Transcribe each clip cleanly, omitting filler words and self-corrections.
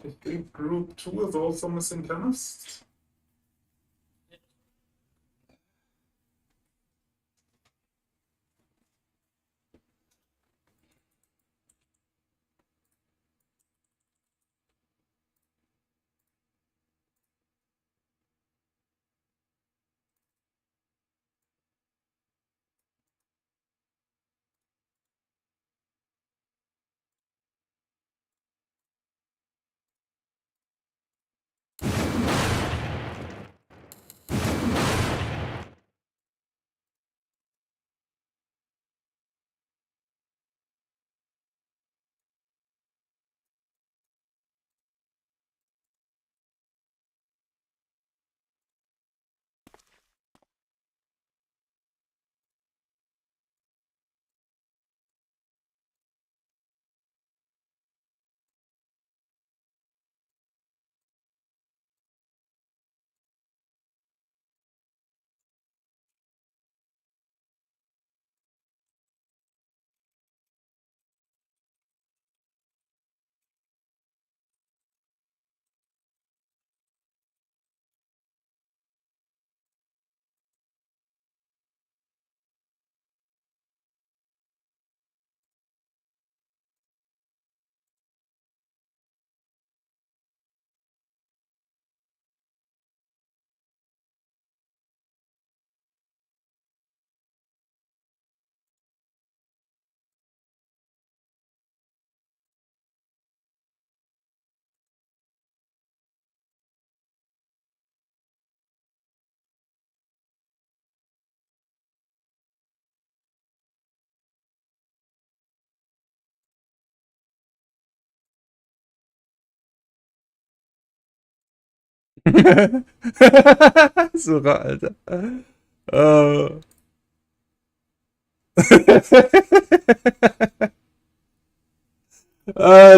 Ich think group 2 is also missing chemist. Surra, Alter.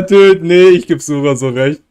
Dude, nee, ich geb Sura so recht.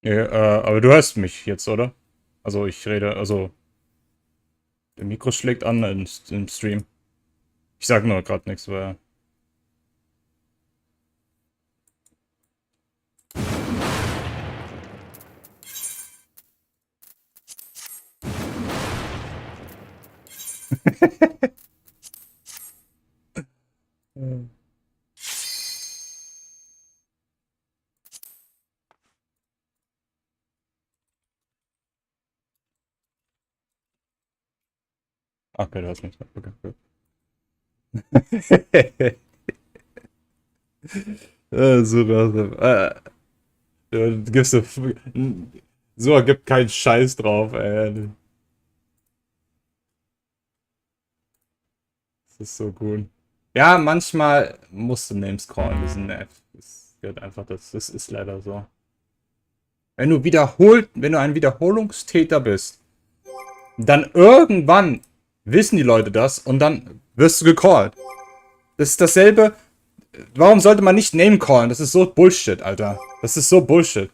Ja, aber du hörst mich jetzt, oder? Also ich rede, also der Mikro schlägt an im Stream. Ich sag nur gerade nichts, weil. Okay, du hast nichts. Okay, gut. Sura, gibst du. Sura gibt keinen Scheiß drauf, ey. Das ist so gut. Ja, manchmal musst du Names callen, das ist nervig. Das gehört einfach, das ist leider so. Wenn du ein Wiederholungstäter bist, dann irgendwann wissen die Leute das und dann wirst du gecallt. Das ist dasselbe. Warum sollte man nicht Name callen? Das ist so Bullshit, Alter. Das ist so Bullshit.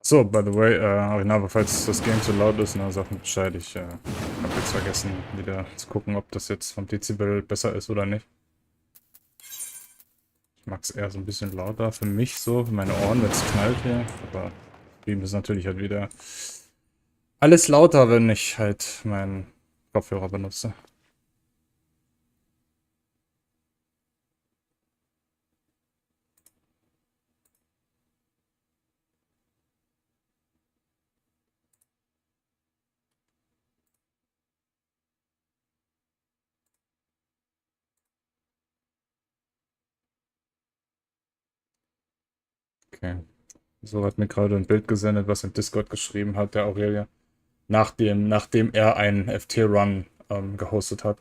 So, by the way, Arinava, falls das Game zu laut ist, na, sag mir Bescheid. Ich habe jetzt vergessen, wieder zu gucken, ob das jetzt vom Dezibel besser ist oder nicht. Ich mag es eher so ein bisschen lauter für mich so, für meine Ohren, wenn es knallt hier. Aber Stream ist natürlich halt wieder alles lauter, wenn ich halt meinen Kopfhörer benutze. Okay. So hat mir gerade ein Bild gesendet, was im Discord geschrieben hat, der Aurelia. Nachdem er einen FT-Run gehostet hat.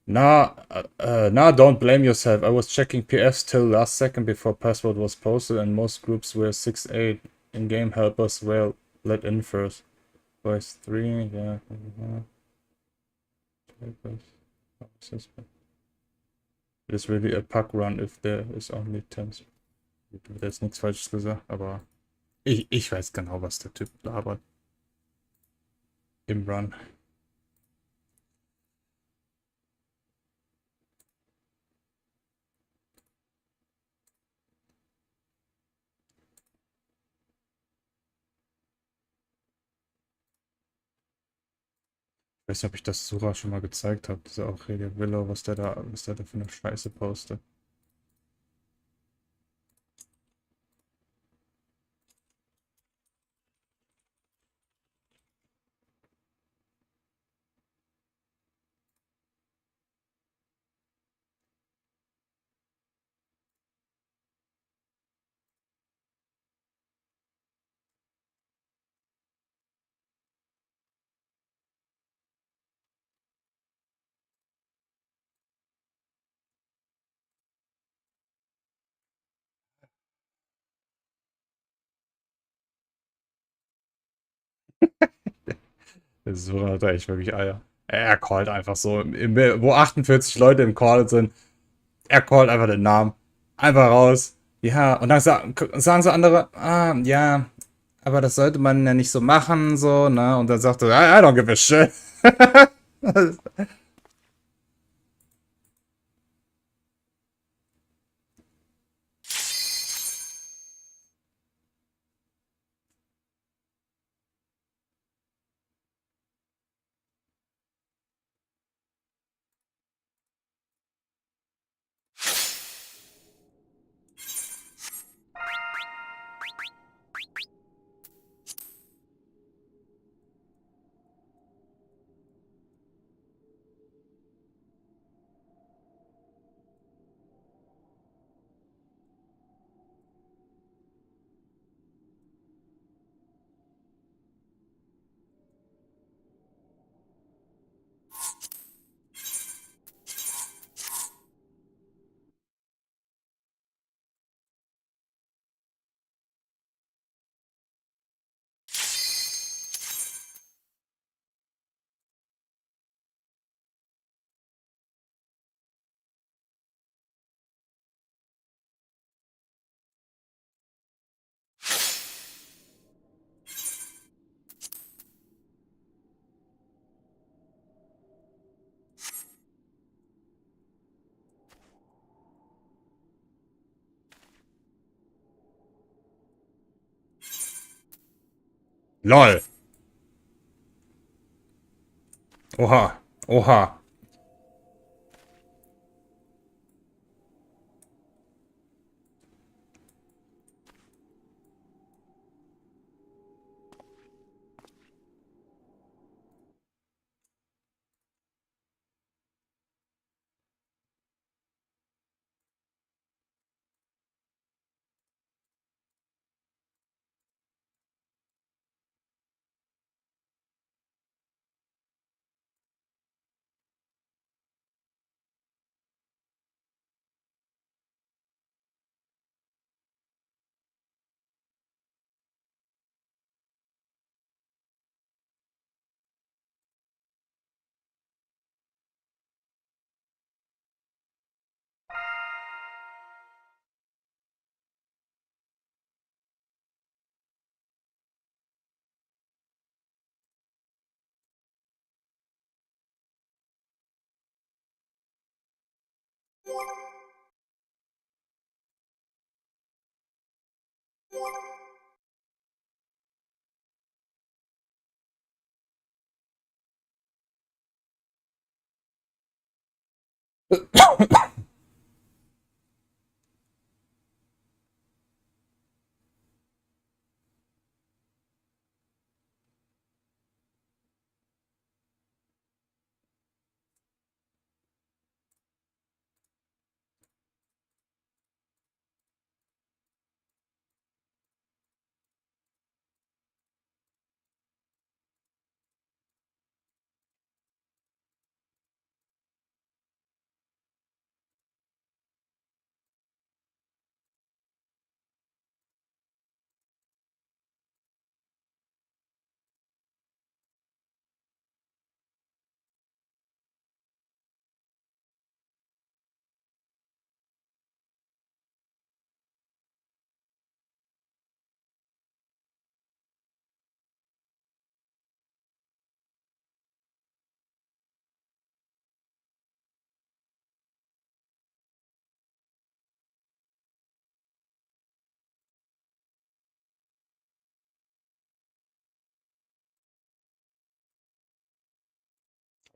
Don't blame yourself. I was checking PS till last second before password was posted, and most groups were 6-8. In-game helpers were let in first. Voice 3, yeah. It is really a pack run if there is only 10. Ich habe jetzt nichts Falsches gesagt, aber ich weiß genau, was der Typ labert. Im Run. Ich weiß nicht, ob ich das Sura schon mal gezeigt habe, dieser Aurelia Willow, was der da für eine Scheiße postet. Der Sura hat da echt wirklich Eier. Er callt einfach so, wo 48 Leute im Call sind, er callt einfach den Namen. Einfach raus. Ja, und dann sagen so andere, ja, aber das sollte man ja nicht so machen, so, ne? Und dann sagt er, I don't give a shit. LOL. Oha. Oha.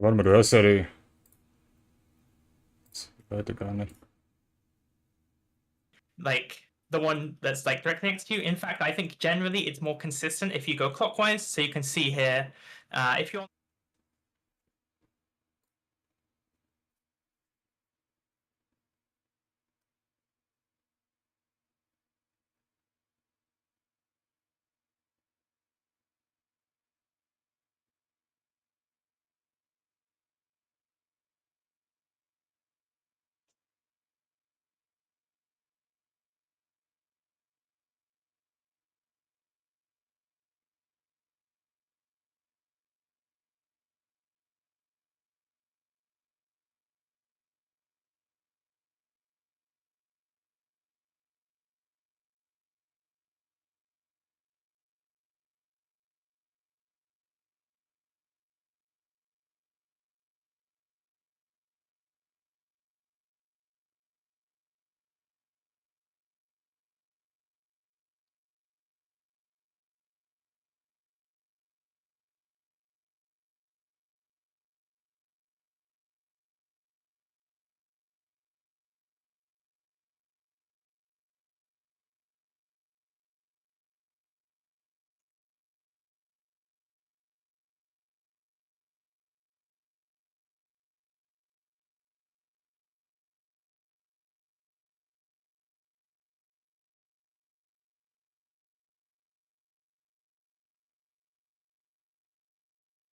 Warte mal, du hörst ja die Leute gar nicht. Like the one that's like directly next to you. In fact, I think generally it's more consistent if you go clockwise. So you can see here, if you're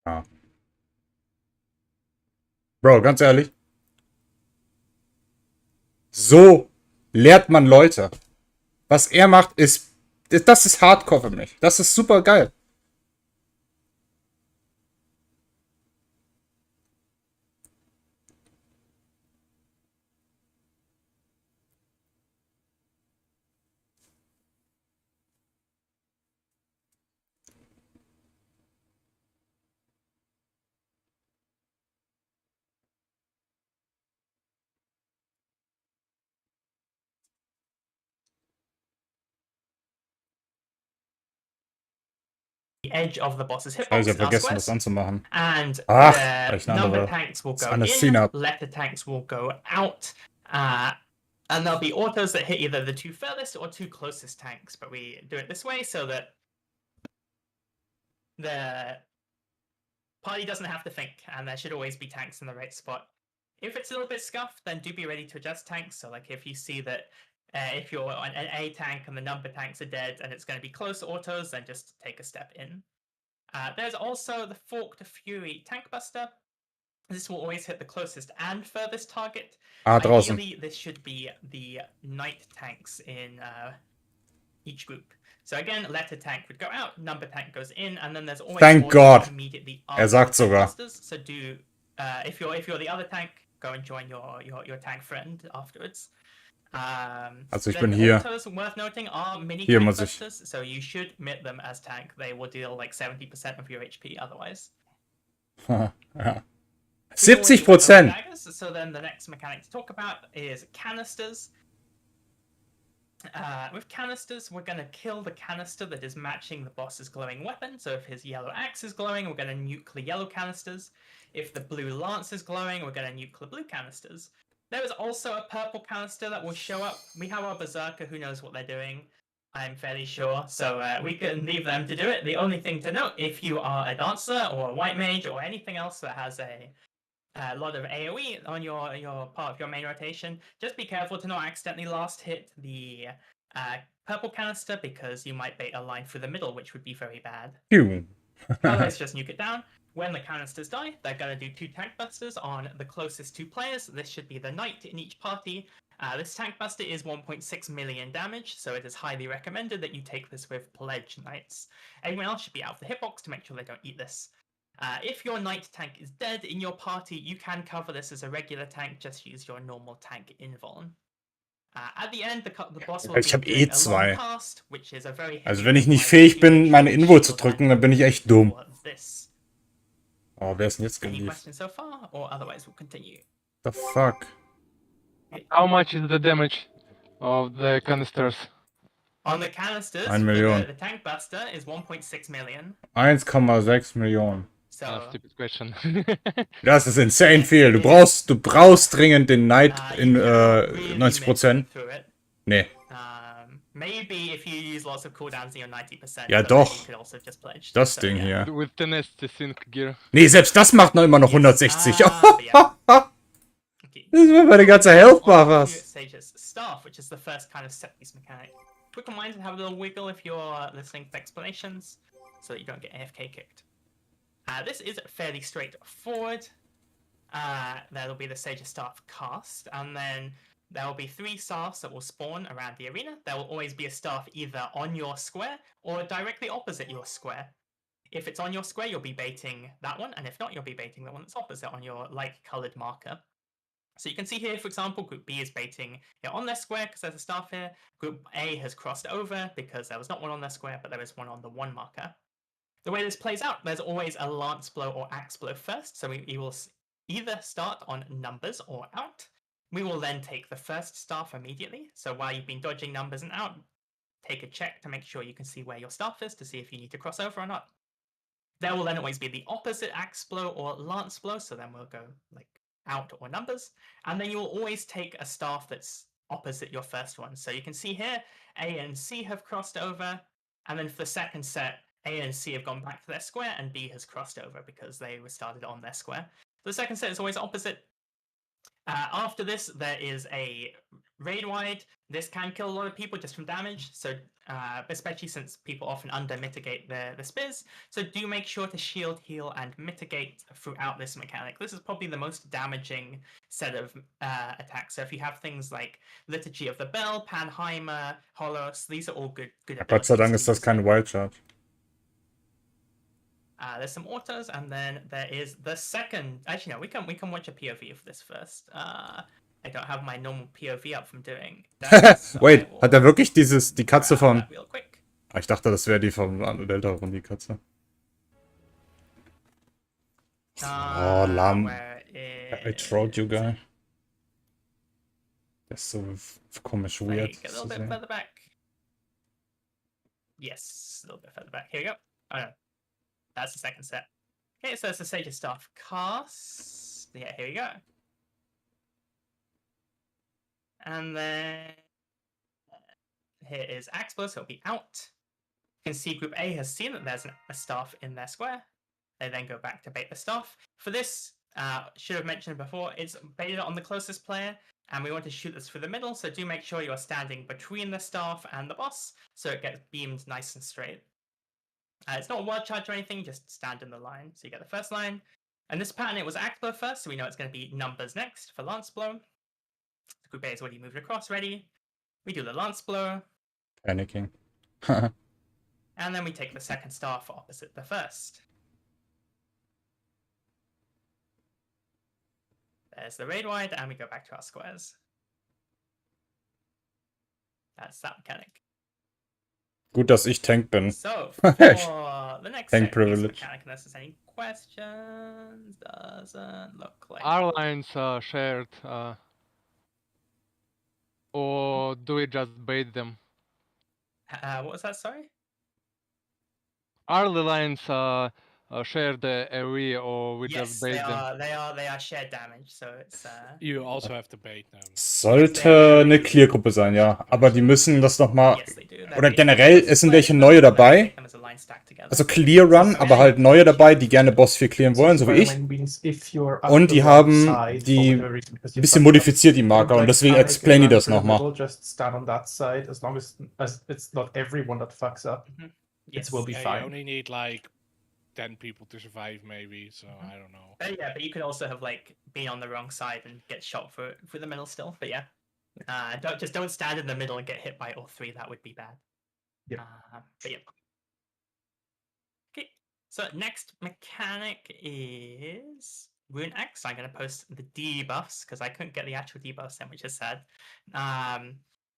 Ja. Bro, ganz ehrlich. So lehrt man Leute. Was er macht, das ist Hardcore für mich. Das ist super geil. the edge of the boss's Scheiße, hitbox ich hab in our vergessen, das squares, anzumachen. and Ach, the weil ich eine number andere, tanks will das go eine in, Szene hab. letter tanks will go out, and there'll be autos that hit either the two furthest or two closest tanks. But we do it this way so that the party doesn't have to think, and there should always be tanks in the right spot. If it's a little bit scuffed, then do be ready to adjust tanks. So, like, if you see that if you're on an A tank and the number tanks are dead and it's going to be close autos, then just take a step in. There's also the Forked Fury Tank Buster. This will always hit the closest and furthest target. Draußen. Ideally, this should be the knight tanks in each group. So again, letter tank would go out, number tank goes in, and then there's always Thank God. immediately Er sagt after sogar. busters. So do if you're the other tank, go and join your tank friend afterwards. Also ich then bin hier. autos worth noting are mini Hier tank muss ich. busters, so you should mit them as tank. They will deal like 70% of your HP otherwise. Ja. 70%. Daggers. So then the next mechanic to talk about is canisters. With canisters, we're going to kill the canister that is matching the boss's glowing weapon. So if his yellow axe is glowing, we're going to nuke the yellow canisters. If the blue lance is glowing, we're going to nuke the blue canisters. There is also a purple canister that will show up. We have our berserker who knows what they're doing, I'm fairly sure, so we can leave them to do it. The only thing to note, if you are a dancer or a white mage or anything else that has a lot of AoE on your part of your main rotation, just be careful to not accidentally last hit the purple canister, because you might bait a line through the middle, which would be very bad. Phew. Otherwise, just nuke it down. When the canisters die, they're going to do 2 tank busters on the closest 2 players. This should be the knight in each party. This tank buster is 1.6 million damage, so it is highly recommended that you take this with pledge knights. Everyone else should be out of the hitbox to make sure they don't eat this. If your knight tank is dead in your party, you can cover this as a regular tank, just use your normal tank invuln. At the end, the boss will Ich hab be doing a long E2. cast, which is a very heavy Also wenn ich nicht requirement fähig to bin, make meine sure Invo zu shield drücken, dann bin ich echt dumm. or this. Oh, wer ist denn jetzt Any geliefert? questions so far, or otherwise we'll continue? The fuck? How much is the damage of the canisters? On the canisters, 1 Million. the tank buster is 1.6 million. 1,6 Millionen. So Stupid question. Das ist insane viel. Du brauchst dringend den Knight in really 90%. through it. Nee. Maybe if you use lots of cooldowns in your 90%. Ja, but then doch. you could also just pledge. Das So, Ding yeah. hier. With tenacity sync gear. Nee, selbst das macht noch immer noch 160. but yeah. Okay. Das ist mir meine ganze Health Bar On to fast. Sage's staff, which is the first kind of set piece mechanic. Quick reminder to have a little wiggle if you're listening to explanations, so that you don't get AFK kicked. This is fairly straightforward. There'll be the Sage's staff cast, and then there will be 3 staffs that will spawn around the arena. There will always be a staff either on your square or directly opposite your square. If it's on your square, you'll be baiting that one, and if not, you'll be baiting the one that's opposite on your like-colored marker. So you can see here, for example, Group B is baiting it on their square because there's a staff here. Group A has crossed over because there was not one on their square, but there is one on the 1 marker. The way this plays out, there's always a lance blow or axe blow first, so we will either start on numbers or out. We will then take the first staff immediately, so while you've been dodging numbers and out, take a check to make sure you can see where your staff is to see if you need to cross over or not. There will then always be the opposite axe blow or lance blow, so then we'll go like out or numbers, and then you will always take a staff that's opposite your first one. So you can see here, A and C have crossed over, and then for the second set, A and C have gone back to their square, and B has crossed over because they were started on their square. The second set is always opposite. After this, there is a raid wide. This can kill a lot of people just from damage, so especially since people often under mitigate the spiz. So do make sure to shield, heal, and mitigate throughout this mechanic. This is probably the most damaging set of attacks. So if you have things like Liturgy of the Bell, Panheimer, Holos, these are all good Gott sei abilities Dank to ist das use kein here. Wild Charge. There's some autos, and then there is the second. Actually, no, we can watch a POV of this first. I don't have my normal POV up from doing that. So Wait, I will hat er wirklich die Katze grab von... that real quick. Ah, ich dachte, das wäre die von Deltarune, die Katze. Oh, lahm. Where I trolled you is guy. it? Das ist so komisch weird. Like a little bit further back. Yes, a little bit further back. Here we go. Oh no, that's the second set. Okay, so it's the Sage of Staff cast. Yeah, here we go. And then here is Axblow, so it'll be out. You can see Group A has seen that there's a staff in their square. They then go back to bait the staff. For this, should have mentioned before, it's baited on the closest player, and we want to shoot this through the middle, so do make sure you are standing between the staff and the boss, so it gets beamed nice and straight. It's not a word charge or anything, just stand in the line. So you get the first line. And this pattern, it was Axe Blow first, so we know it's going to be numbers next for Lance Blow. Group A is already moved across, ready. We do the Lance Blow, Panicking. and then we take the second staff opposite the first. There's the raid wide, and we go back to our squares. That's that mechanic. Gut, dass ich Tank bin. So, for the next Tank set piece privilege. mechanic, unless there's any questions. Doesn't look like. Our lines are shared, or do we just bait them? What was that? Sorry. Are the lines shared AoE, or we just Yes, bait they them? are. They are shared damage, so it's. You also have to bait them. Sollte eine Clear-Gruppe sein, ja. Aber die müssen das nochmal... Yes, they do. Oder generell, es sind welche neue dabei. Also Clear Run, aber halt neue dabei, die gerne Boss 4 clearen wollen, so wie ich. Und die haben die ein bisschen modifiziert, die Marker. Und deswegen explain die das nochmal. Just stand on that side as long as it's not everyone that fucks up. Yes. It will be Yeah, fine. you only need like 10 people to survive, maybe. So I don't know. Yeah, but you could also have like been on the wrong side and get shot for the middle still. But yeah, don't stand in the middle and get hit by all three. That would be bad. Yep. But yeah. Okay. So next mechanic is Rune X. I'm gonna post the debuffs because I couldn't get the actual debuffs in, which is sad.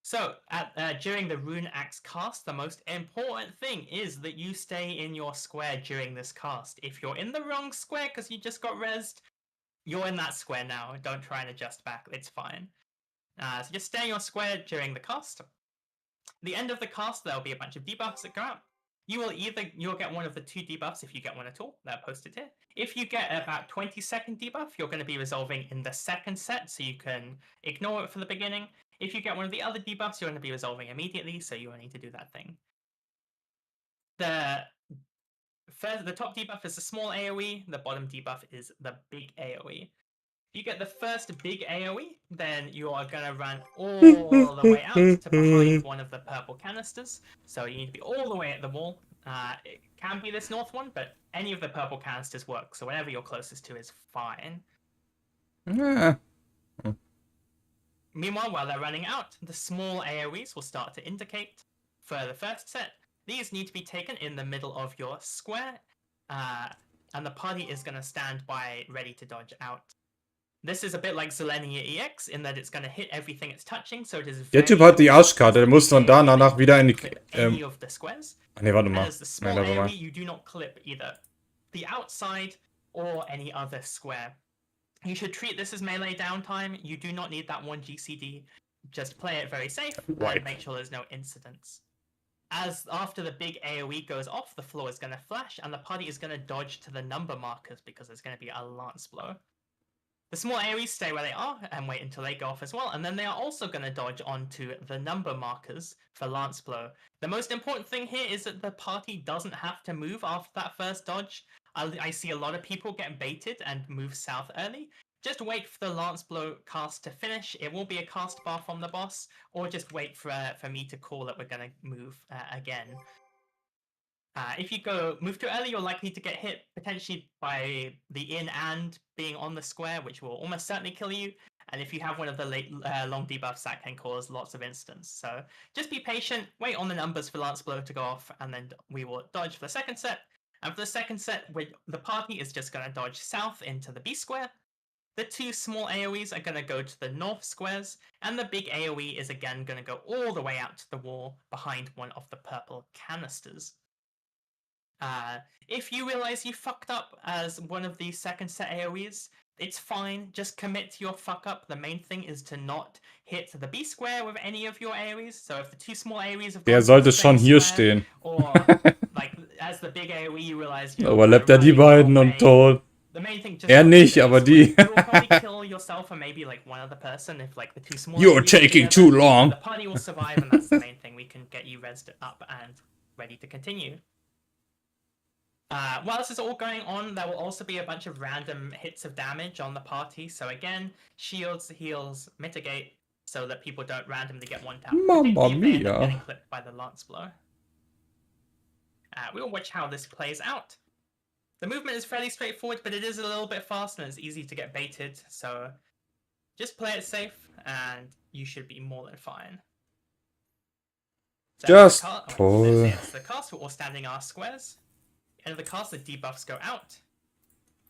So during the Rune Axe cast, the most important thing is that you stay in your square during this cast. If you're in the wrong square because you just got rezzed, you're in that square now. Don't try and adjust back. It's fine. So just stay in your square during the cast. The end of the cast, there'll be a bunch of debuffs that go out. You'll get one of the two debuffs if you get one at all. They're posted here. If you get about 20-second debuff, you're going to be resolving in the second set, so you can ignore it for the beginning. If you get one of the other debuffs, you're going to be resolving immediately, so you won't need to do that thing. The top debuff is the small AoE. The bottom debuff is the big AoE. If you get the first big AoE, then you are going to run all the way out to behind one of the purple canisters. So you need to be all the way at the wall. It can be this north one, but any of the purple canisters work. So whatever you're closest to is fine. Yeah. Meanwhile, while they're running out, the small AoEs will start to indicate for the first set. These need to be taken in the middle of your square, and the party is going to stand by ready to dodge out. This is a bit like Zelenia EX in that it's going to hit everything it's touching, so it is Der Typ hat die Arschkarte, der muss dann danach wieder in die... any of the squares. Nee, warte mal. And as the small Nee, AoE, you do not clip either the outside or any other square. You should treat this as melee downtime. You do not need that one GCD. Just play it very safe and make sure there's no incidents. As after the big AoE goes off, the floor is going to flash and the party is going to dodge to the number markers because there's going to be a lance blow. The small AoEs stay where they are and wait until they go off as well, and then they are also going to dodge onto the number markers for lance blow. The most important thing here is that the party doesn't have to move after that first dodge. I see a lot of people get baited and move south early. Just wait for the lance blow cast to finish. It will be a cast bar from the boss, or just wait for me to call that we're going to move again. If you move too early, you're likely to get hit potentially by the in and being on the square, which will almost certainly kill you. And if you have one of the late long debuffs, that can cause lots of instants. So just be patient, wait on the numbers for lance blow to go off, and then we will dodge for the second set. And for the second set, the party is just going to dodge south into the B square. The two small AoEs are going to go to the north squares, and the big AoE is again going to go all the way out to the wall behind one of the purple canisters. If you realize you fucked up as one of these second set AoEs, it's fine. Just commit to your fuck up. The main thing is to not hit the B square with any of your AoEs. So if the two small AoEs have Der sollte schon hier stehen. or like as the big AoE you realize Überlebt er die beiden und tot. The main thing just Er nicht, aber die. you will probably kill yourself or maybe like one other person if like the two small You're AoEs taking together. too long. The party will survive and that's the main thing. We can get you rezzed up and ready to continue. While this is all going on, there will also be a bunch of random hits of damage on the party. So again, shields, heals, mitigate, so that people don't randomly get one tap. Mamma Getting mia. clipped by the lance blow. We'll watch how this plays out. The movement is fairly straightforward, but it is a little bit fast and it's easy to get baited. So just play it safe, and you should be more than fine. So Just pull. It's the cast. We're all standing our squares. End of the cast, the debuffs go out.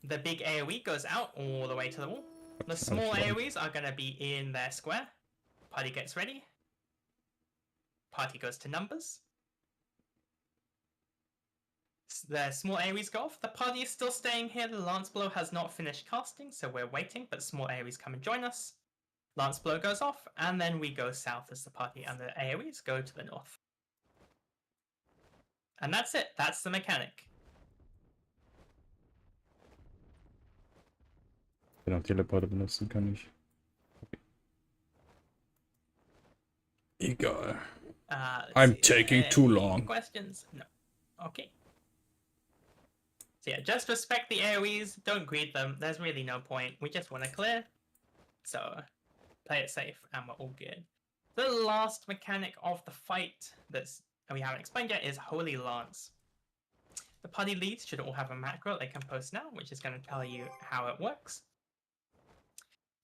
The big AoE goes out all the way to the wall. The small AoEs are going to be in their square. Party gets ready. Party goes to numbers. The small AoEs go off. The party is still staying here. The Lance Blow has not finished casting, so we're waiting, but small AoEs come and join us. Lance Blow goes off, and then we go south as the party, and the AoEs go to the north. And that's it. That's the mechanic. Genau, Teleporter benutzen kann ich. Egal. I'm taking too long. Questions? No. Okay. So yeah, just respect the AoEs. Don't greed them. There's really no point. We just want to clear. So play it safe, and we're all good. The last mechanic of the fight that we haven't explained yet is Holy Lance. The party leads should all have a macro they can post now, which is going to tell you how it works.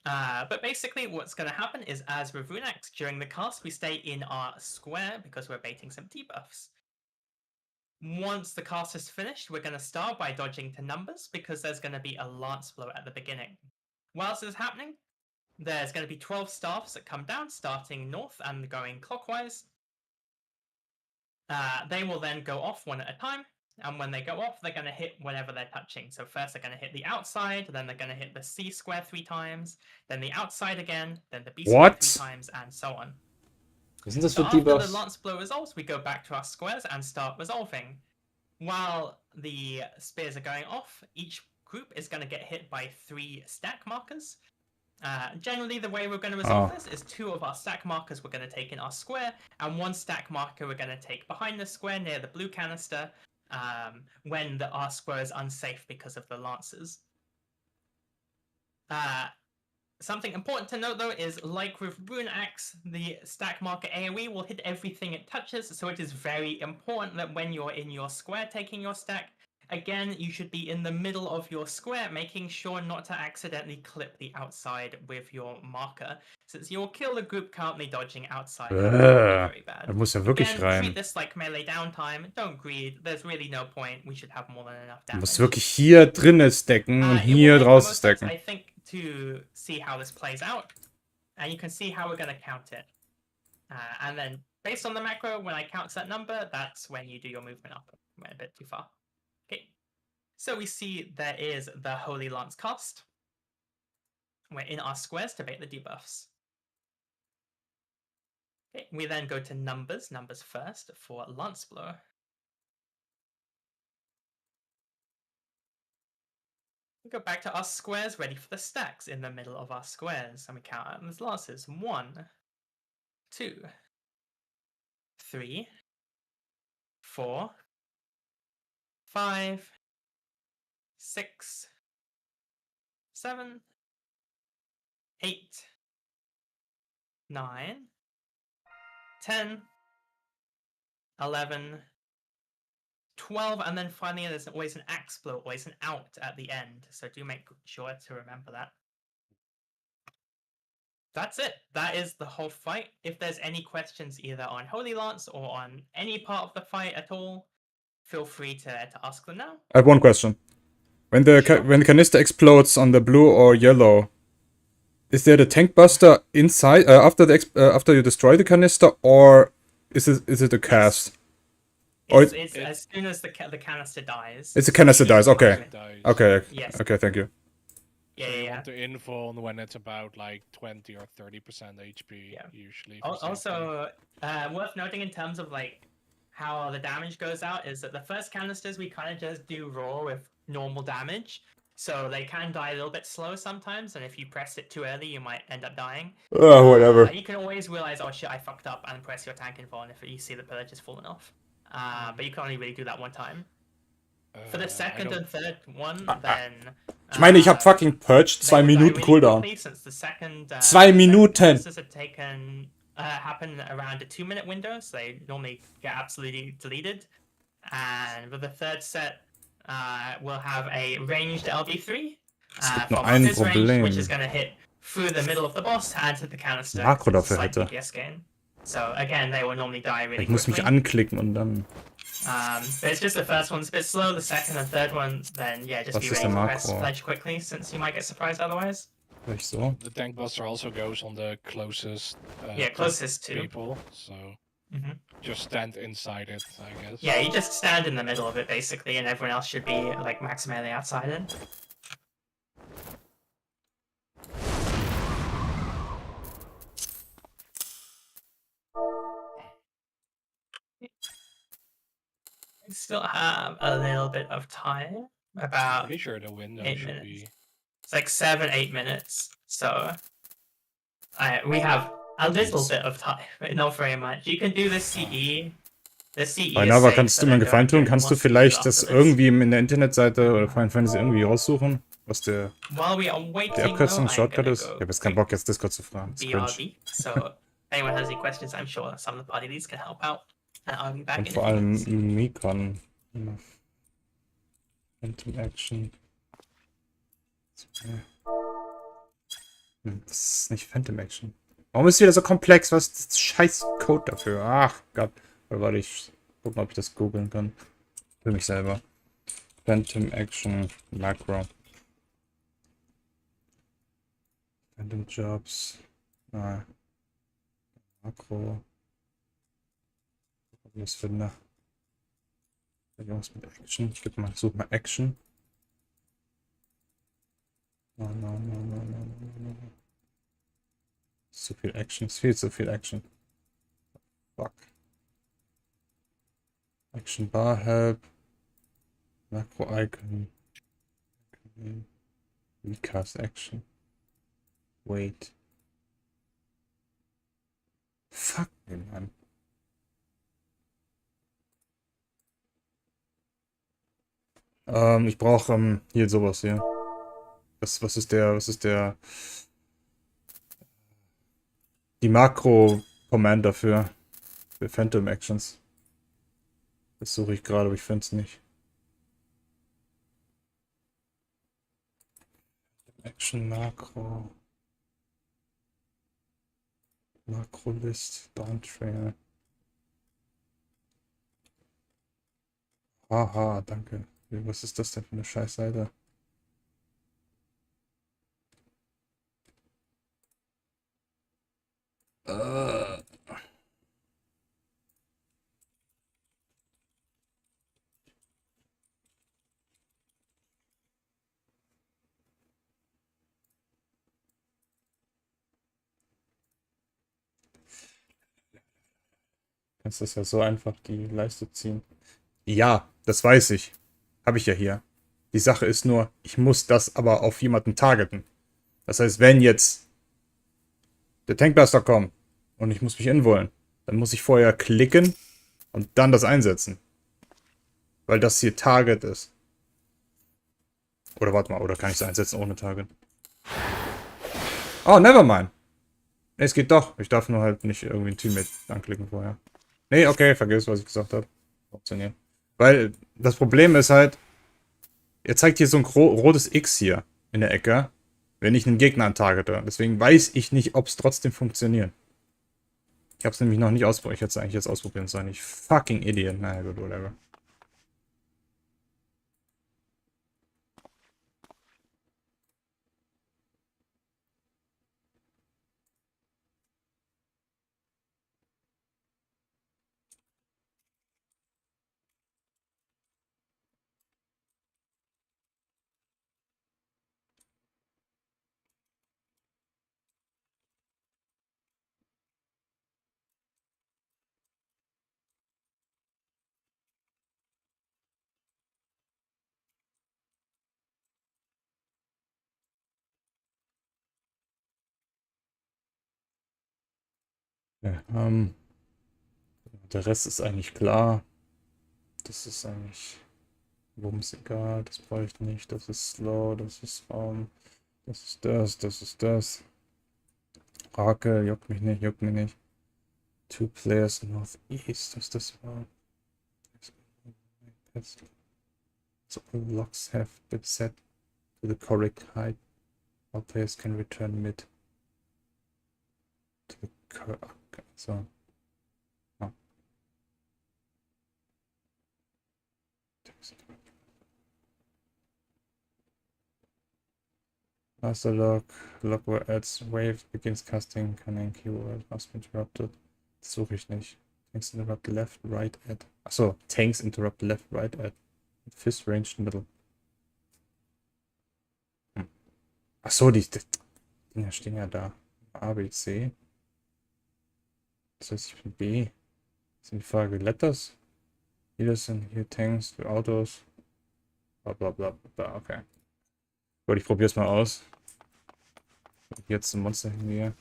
But basically what's going to happen is, as with Runax, during the cast we stay in our square because we're baiting some debuffs. Once the cast is finished, we're going to start by dodging to numbers because there's going to be a Lance Blow at the beginning. Whilst this is happening, there's going to be 12 staffs that come down, starting north and going clockwise. They will then go off one at a time, and when they go off, they're going to hit whatever they're touching. So first they're going to hit the outside, then they're going to hit the C square 3 times, then the outside again, then the B square 3 times, and so on. Was sind das So für after the Debuffs? Lance Blow resolves, we go back to our squares and start resolving. While the spears are going off, each group is going to get hit by 3 stack markers. Generally, the way we're going to resolve this is 2 of our stack markers we're going to take in our square, and 1 stack marker we're going to take behind the square near the blue canister when our square is unsafe because of the lancers. Something important to note, though, is like with Rune Axe, the stack marker AoE will hit everything it touches, so it is very important that when you're in your square taking your stack, again, you should be in the middle of your square, making sure not to accidentally clip the outside with your marker, since you'll kill the group currently dodging outside. Very bad. Da muss ja wirklich Again, rein. treat this like melee downtime. Don't greed. There's really no point. We should have more than enough Du damage. musst wirklich hier drinnen stacken und It hier will make draußen the most sense, stacken. I think, to see how this plays out, and you can see how we're going to count it. And then, based on the macro, when I count that number, that's when you do your movement up. Went a bit too far. Okay. So we see there is the Holy Lance cast. We're in our squares to bait the debuffs. Okay, we then go to numbers first for Lance Blow. We go back to our squares ready for the stacks in the middle of our squares, and we count out those lances. 1, 2, 3, 4, 5, 6, 7, 8, 9, 10, 11, 12, and then finally there's always an axe blow, always an out at the end, so do make sure to remember that. That's it. That is the whole fight. If there's any questions either on Holy Lance or on any part of the fight at all, feel free to ask them now. I have one question. When the canister explodes on the blue or yellow, is there the tank buster inside after you destroy the canister, or is it a cast? It's as soon as the canister dies. It's a canister dies. Okay. Dies. Okay. Yes. Okay. Thank you. Yeah, So you yeah. want the info on when it's about like 20 or 30% HP usually. for safety. Also, worth noting in terms of like how the damage goes out is that the first canisters we kind of just do raw with normal damage, so they can die a little bit slow sometimes, and if you press it too early, you might end up dying. Whatever. You can always realize, oh shit, I fucked up, and press your tank info, and if you see the pillar just falling off. But you can only really do that one time. For the second and third one, then... Ich meine, ich hab fucking purged 2 Minuten Cooldown. Since the second, 2 Minuten! canisters have taken, happen around a 2-minute window, so they normally get absolutely deleted. And with the third set, we'll have a ranged LB3 from ein this range, Problem. which is going to hit through the middle of the boss and to the canister. Makro so it's a dafür slight hätte. DPS gain. So again, they will normally die really Ich muss mich quickly. anklicken und dann... But it's just the first one's a bit slow, the second and third one, then yeah, just Was be ist ready der to press Makro? pledge quickly, since you might get surprised otherwise. Vielleicht so? The tank buster also goes on the closest Yeah, closest to. people, so Just stand inside it, I guess. Yeah, you just stand in the middle of it basically, and everyone else should be like maximally outside it. We still have a little bit of time, about Pretty sure the window 8 should minutes. be. It's like 7-8 minutes, so we have a little bit of time, but not very much. You can do the CE. The CE Rainer, is aber safe, kannst but du mir then einen Gefallen going tun? through Kannst du more CE vielleicht das afterwards. irgendwie in der Internetseite oder Final Fantasy irgendwie raussuchen? Was der While we are die waiting, Abkürzung, though, I'm Shortcut gonna ist? Ich go habe jetzt keinen Bock, jetzt Discord zu fragen. Das ist cringe. BRB. So, if anyone has any questions, I'm sure some of the party leads can help out. And I'll be back Und in vor a few minutes. allem Mikron. Phantom Action. Das ist nicht Phantom Action. Warum ist es wieder so komplex? Was ist das scheiß Code dafür? Ach Gott. Oder warte, ich gucken, ob ich das googeln kann. Für mich selber. Phantom Action Macro. Phantom Jobs. Ah. Makro. Ob ich das finde. Irgendwas mit Action. Ich suche mal Action. No, no, no, no, no, no, no. Zu viel Action. Ist viel zu viel Action. Fuck. Action Bar Help. Macro Icon. Recast Action. Wait. Fuck me, Mann. Ich brauche hier sowas hier. Was ist der die Makro-Command dafür? Für Phantom Actions. Das suche ich gerade, aber ich finde es nicht. Action Makro. Makro-List. Downtrail. Haha, danke. Was ist das denn für eine Scheißseite? Kannst das ja so einfach die Leiste ziehen. Ja, das weiß ich. Habe ich ja hier. Die Sache ist nur, ich muss das aber auf jemanden targeten. Das heißt, wenn jetzt der Tankbuster kommt und ich muss mich invollen, dann muss ich vorher klicken und dann das einsetzen. Weil das hier Target ist. Oder warte mal, oder kann ich es einsetzen ohne Target? Oh, nevermind. Nee, es geht doch. Ich darf nur halt nicht irgendwie ein Teammate anklicken vorher. Nee, okay, vergiss, was ich gesagt habe. Funktioniert. Weil das Problem ist halt, er zeigt hier so ein rotes X hier in der Ecke, wenn ich einen Gegner antargete. Deswegen weiß ich nicht, ob es trotzdem funktioniert. Ich habe es nämlich noch nicht ausprobiert. Ich hätte es eigentlich jetzt ausprobieren sollen. Ich fucking Idiot. Naja, gut, whatever. Ja, der Rest ist eigentlich klar. Das ist eigentlich wumms egal. Das brauche ich nicht. Das ist slow. Das ist Raum. Das ist das. Das ist das. Orakel juckt mich nicht. Juckt mich nicht. Two players northeast. Was das war. So all locks have been set to the correct height. All players can return mid. To the correct. So. Oh. Master lock. Lock where adds wave begins casting. Cannon keyword must be interrupted. Das suche ich nicht. Tanks interrupt left, right at. Achso, Tanks interrupt left, right at. Fist ranged middle. Achso, die Dinger stehen ja da. A, B, C. Das heißt, ich bin B. Das sind die Frage, Letters? Hier das sind hier Tanks für Autos. Bla bla bla bla. Okay. Gut, ich probiere es mal aus. Jetzt ein Monster hin hier.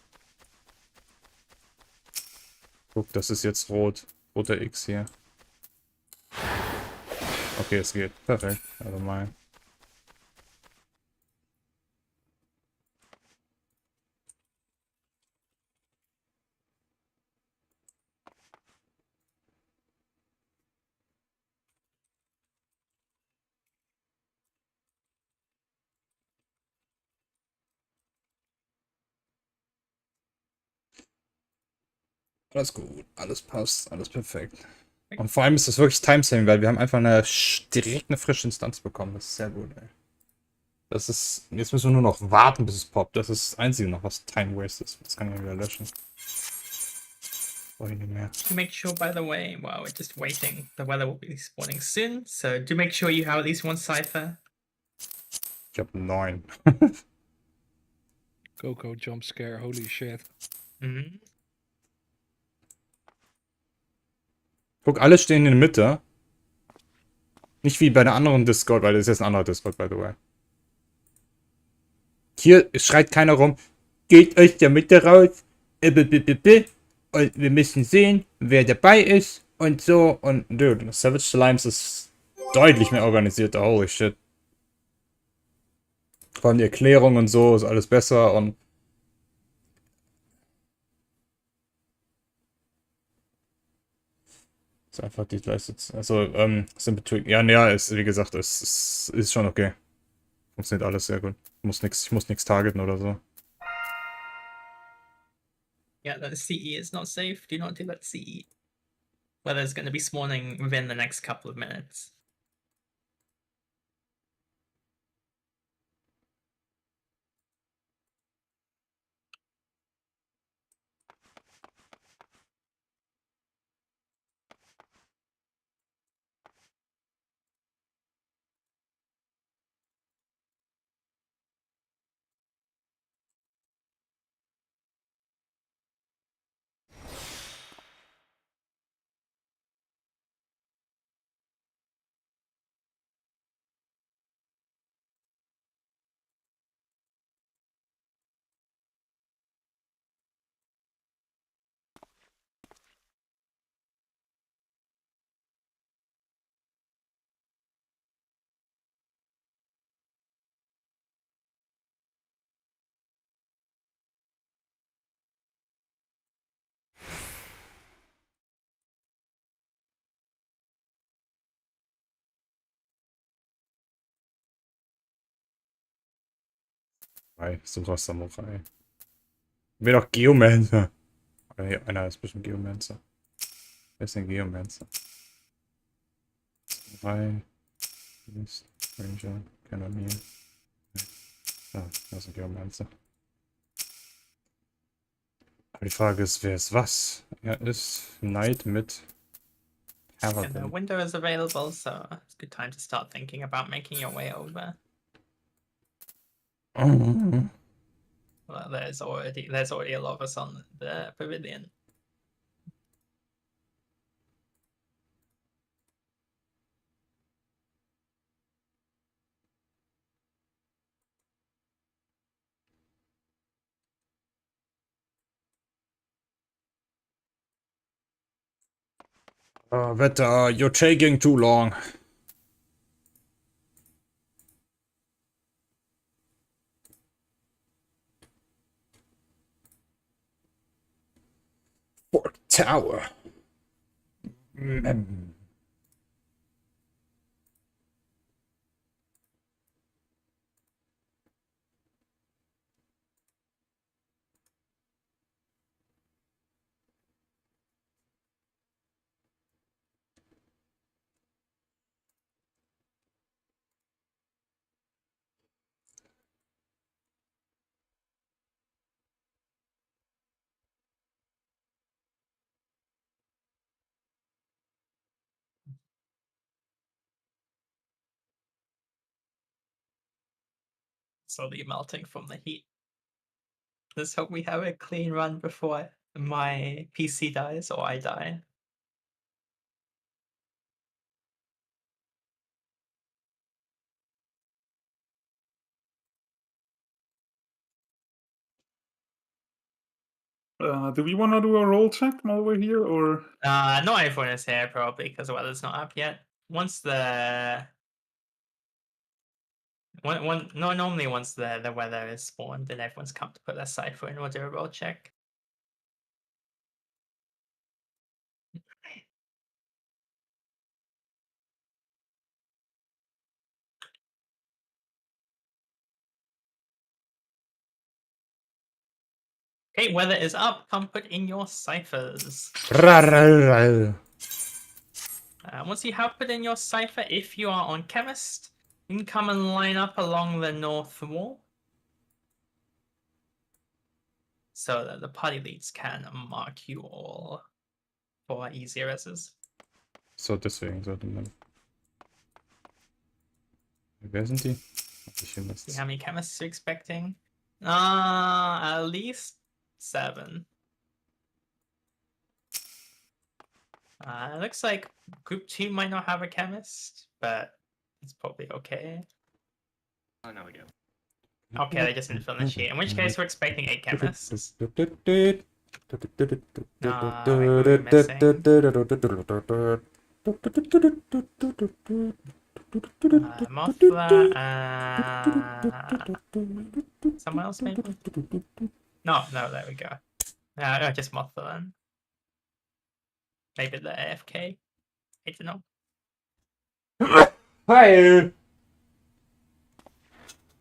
Guck, das ist jetzt rot. Roter X hier. Okay, es geht. Perfekt. Also mal. Alles gut, alles passt, alles perfekt. Und vor allem ist das wirklich Timesaving, weil wir haben einfach direkt eine frische Instanz bekommen. Das ist sehr gut, ey. Das ist. Jetzt müssen wir nur noch warten, bis es poppt. Das ist das Einzige noch, was Time Waste ist. Das kann ich wieder löschen. Brauche ich nicht mehr. To make sure, by the way, while we're just waiting, the weather will be spawning soon. So do make sure you have at least one cipher. Ich habe 9. Coco jump scare, holy shit. Mhm. Guck, alle stehen in der Mitte. Nicht wie bei der anderen Discord, weil das ist jetzt ein anderer Discord, by the way. Hier schreit keiner rum. Geht euch der Mitte raus. Und wir müssen sehen, wer dabei ist. Und so. Und dude, Savage Slimes ist deutlich mehr organisierter. Holy shit. Vor allem die Erklärung und so ist alles besser und. Ist einfach die leistet. Also, ja, naja, ist, wie gesagt, ist schon okay. Funktioniert alles sehr gut. Ich muss nichts targeten oder so. Yeah, the CE is not safe. Do not do that CE. Weather's going to be spawning within the next couple of minutes. Sucher Samurai. Wer doch Geomancer. Oder hier, einer ist bestimmt Geomancer. Wer ist denn Geomancer? Samurai. Mist, Ranger. Kanonier. Ah, das ist ein Geomancer. Aber die Frage ist, wer ist was? Er ist Knight mit And the Paladin. window is available, so it's a good time to start thinking about making your way over. Oh. Well, there's already a lot of us on the pavilion. Wetter, you're taking too long. Fork Tower. slowly melting from the heat. Let's hope we have a clean run before my PC dies or I die. Do we want to do a roll check while we're here, or? Not everyone is here probably because the weather's not up yet. Once the normally once the weather is spawned and everyone's come to put their cipher in, we'll do a roll check. Okay, weather is up. Come put in your ciphers. Once you have put in your cipher, if you are on chemist, you can come and line up along the north wall so that the party leads can mark you all for easy reses. So, deswegen sollte man. Wer sind die? See how many chemists you're expecting? At least 7. It looks like group 2 might not have a chemist, but it's probably okay. Oh, no, we do. Okay, they just didn't fill in the sheet. In which case, we're expecting 8 chemists. Mothra, someone else maybe? No, there we go. No, just Mothra then. Maybe the AFK? I don't know. Hi!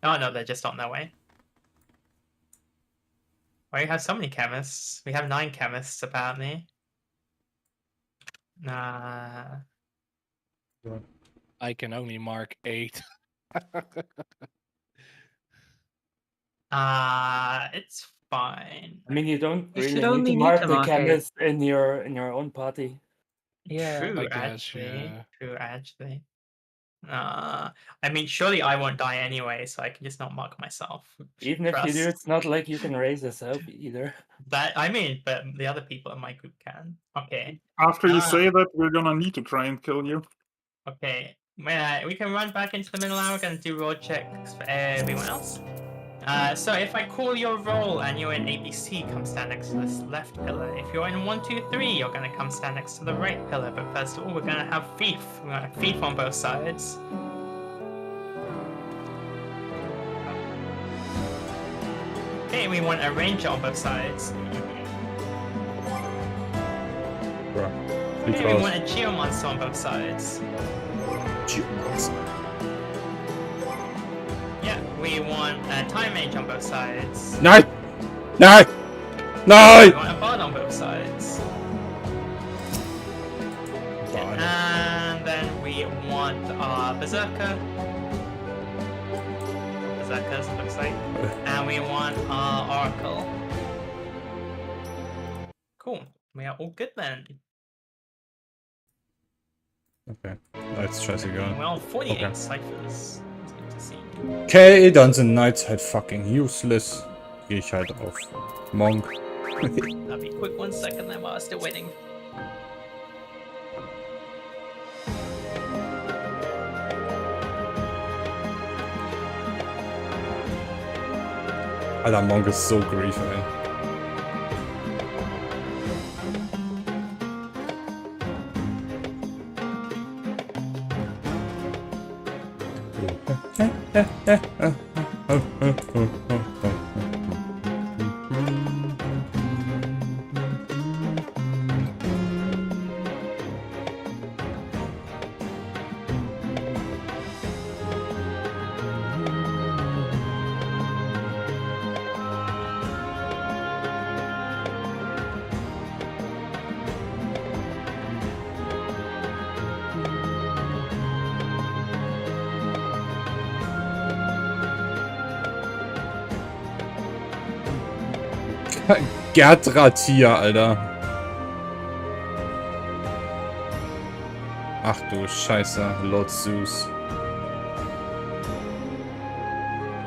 Oh no, they're just on their way. Why do you have so many chemists? We have 9 chemists apparently. I can only mark 8. It's fine. I mean, you don't You really should need only to need mark to the mark chemist in your own party. Yeah. True, I guess, actually. yeah. True, actually. I mean, surely I won't die anyway, so I can just not mark myself. Even if you do, Trust. it's not like you can raise us up either. But the other people in my group can. Okay. After you say that, we're gonna need to try and kill you. Okay. We can run back into the middle now. We're gonna do roll checks for everyone else. So if I call your roll and you're in ABC, come stand next to this left pillar. If you're in 1, 2, 3, you're gonna come stand next to the right pillar. But first of all, we're gonna have thief. We're gonna have thief on both sides. Okay, we want a ranger on both sides. Okay, we want a geomonster on both sides. Yeah, we want a time mage on both sides. No! No! No! We want a bard on both sides. And then we want our berserker. Berserkers, it looks like. And we want our oracle. Cool. We are all good then. Okay, let's try to go. Well, 48 Okay. ciphers. That's good to see. Okay, dann sind Knights halt fucking useless. Gehe ich halt auf Monk. I'll be quick 1 second then while I'm still waiting. Alter, Monk ist so grief, ey. Gerdratier, Alter. Ach du Scheiße, Lord Zeus.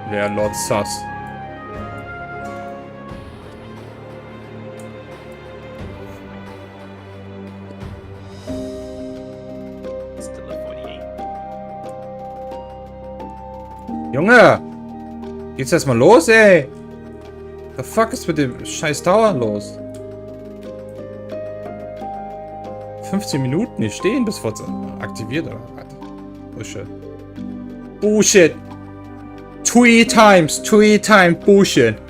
Wer Lord Sus? Still a 48. Junge! Geht's erstmal los, ey? The fuck ist mit dem scheiß Tower los? 15 Minuten hier stehen, bis Forza aktiviert oder was? Bullshit. Bullshit! 3 times! Bullshit!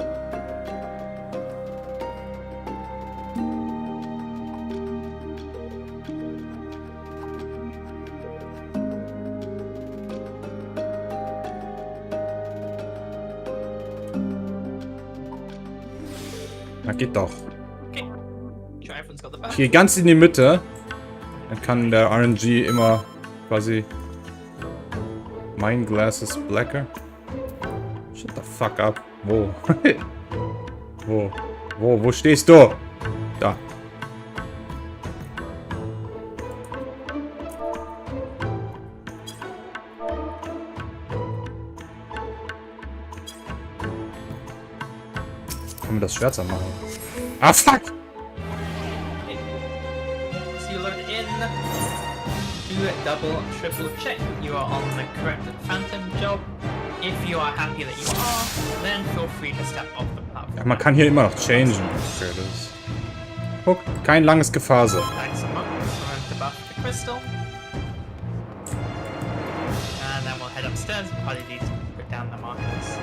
Na geht doch. Okay. Triumphant's got the back. Hier ganz in die Mitte. Dann kann der RNG immer quasi. Mein Glass is blacker. Shut the fuck up. Wo? Wo stehst du? Da. Können wir das schwärzer machen? Ah, fuck! So you load in, do a double, triple check you are on the correct phantom job. If you are happy that you are, then feel free to step off the platform. Ja, man kann hier immer noch changen. Okay, das. Guck, kein langes Gefase. Thanks so much. So I'm to buff the crystal. And then we'll head upstairs and probably need to put down the markers.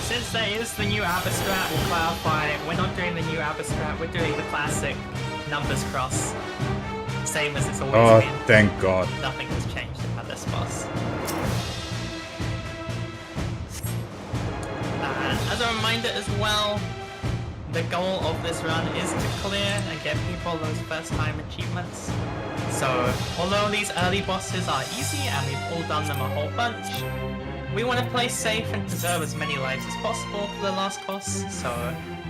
Since there is the new Abastrat, we'll clarify, we're not doing the new Abastrat, we're doing the classic numbers cross. Same as it's always Oh, been. thank God. Nothing has changed about this boss. And as a reminder as well, the goal of this run is to clear and get people those first time achievements. So, although these early bosses are easy and we've all done them a whole bunch, we want to play safe and preserve as many lives as possible for the last boss, so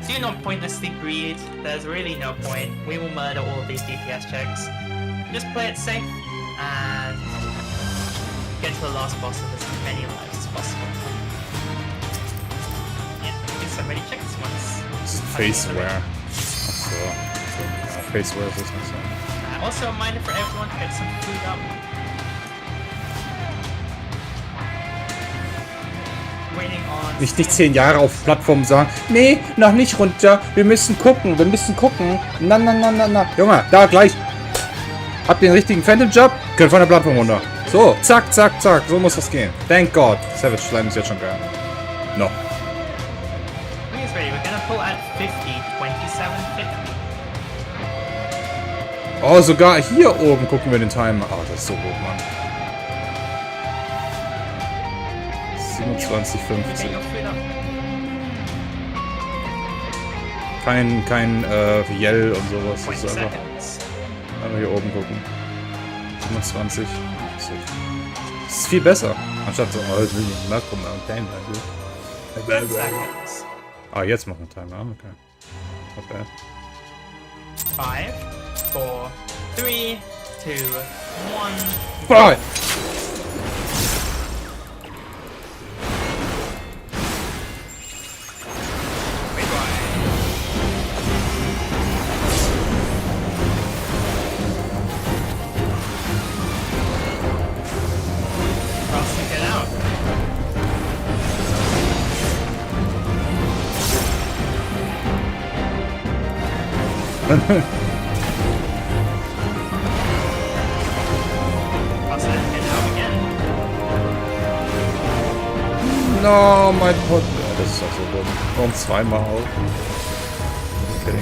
do not pointlessly greed, there's really no point, we will murder all of these DPS checks. Just play it safe and get to the last boss with as many lives as possible. Yeah, do some ready checks once. Faceware. Achso. Ja, Faceware ist das nicht so. Also a reminder for everyone to get some food up. Waiting on. Nicht 10 Jahre auf Plattformen sagen, nee, noch nicht runter, wir müssen gucken. Na. Junge, da gleich. Habt ihr den richtigen Phantom-Job? Könnt von der Plattform runter. So, zack, so muss das gehen. Thank God. Savage Slime ist jetzt schon geil. No. Please ready, we're gonna pull at 50, 27, 50. Oh, sogar hier oben gucken wir den Timer. Oh, das ist so gut, Mann. 27,50. Kein Yell und sowas. Das ist einfach hier oben gucken. 27. Das ist viel besser. Anstatt so, oh, jetzt will ich mal kommen am Timer. Ah, jetzt machen wir Timer. Okay. Not bad. 5, 4, 3, 2, 1. Bye! No, mein Gott. Ja, das ist doch so dumm. Warum zweimal auf? Okay.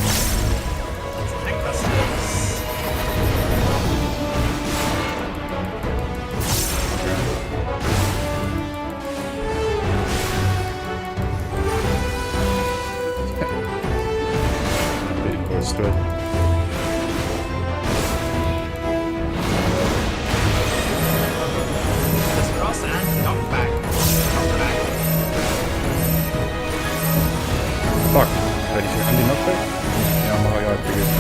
Good. Just cross and knock back. Knock back. Fuck. Werde ich an die Knockback? Ja, mach ich halt vergessen.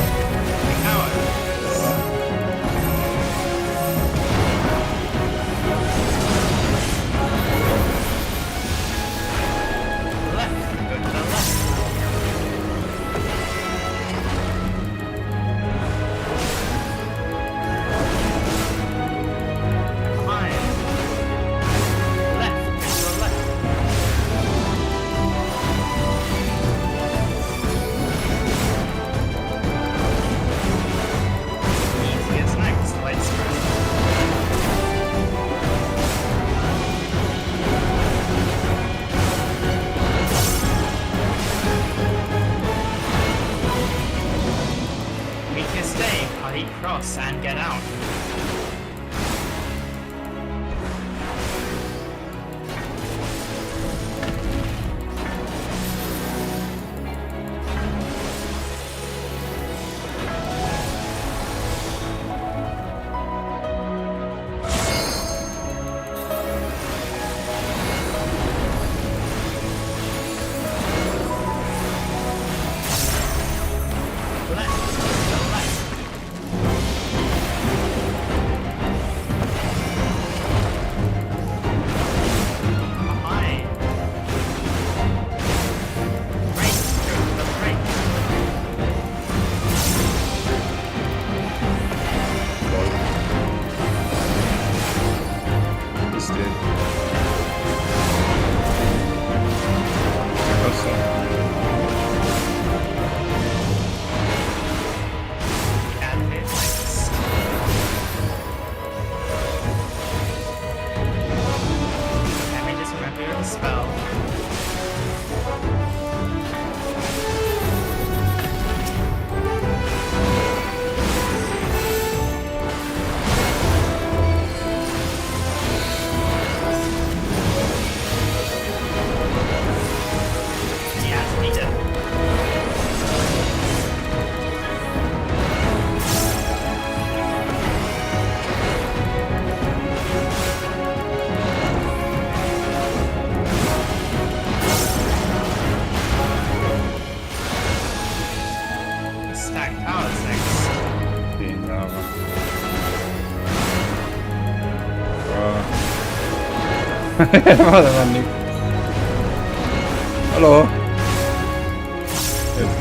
well. Yeah, he did. Stack power six. 10 Jahre. Warte mal, nicht. Hallo? Jetzt.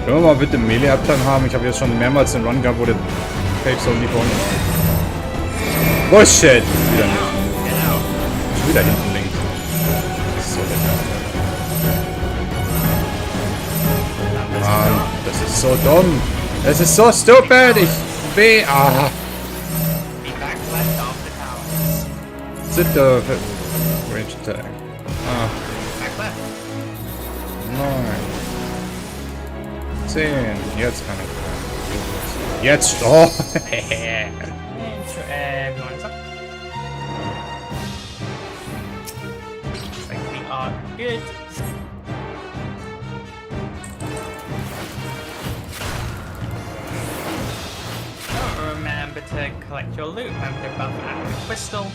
Können wir mal bitte Melee-Abstand haben? Ich habe jetzt schon mehrmals den Run gehabt, wo der Page so nie vorne ist. Bullshit! Wieder nicht. Genau. Schon wieder hinten links. So lecker. Mann, das ist so dumm. Es ist so stupid. Ich weh. Ah. Be back left off the towers. Siebter Range Attack. Ah, Back left. 9. 10. Jetzt kann ich. Jetzt. Oh. Everyone's up. Looks like we are good. Don't remember to collect your loot. Remember to buff active crystal.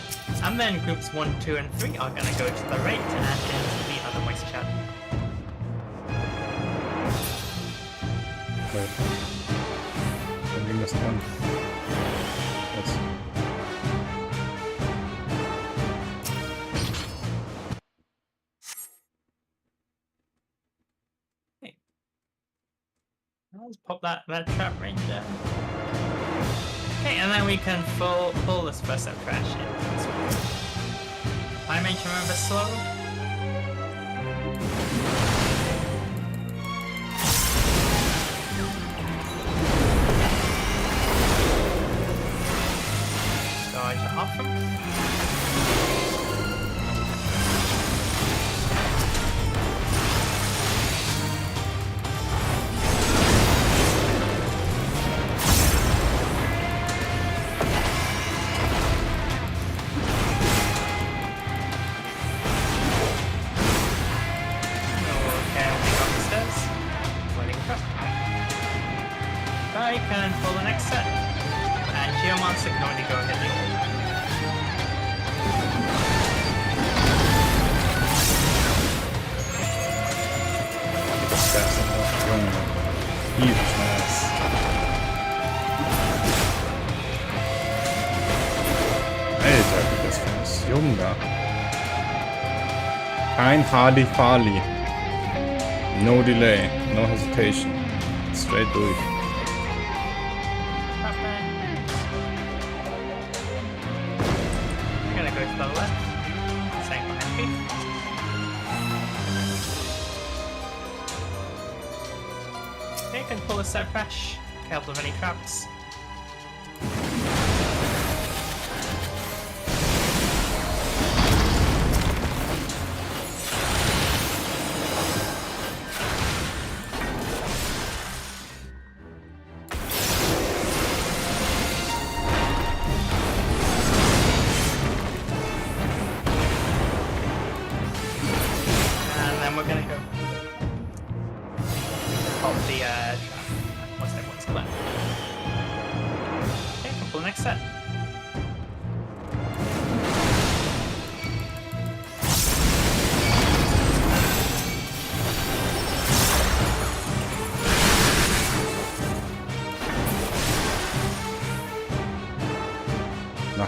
And then groups 1, 2, and 3 are going to go to the right and into the other voice chat. Wait. Dann ging das dran. Jetzt. Let's pop that trap ranger. Okay, and then we can pull this first set of trash in this one. I make you remember slow. Dodge off him. I can pull the next set. And Geomancer can only go hit you. Das ist einfach Junge. Viel Spaß. Alter, wie das fest. Junge. Kein Hardy-Farley. No delay. No hesitation. Straight durch. I'm gonna go to the left. Same behind me. Okay, you can pull a set fresh. Careful of any traps. And then we're gonna go pop the trap once everyone's clear. Okay, can pull the next set. Na.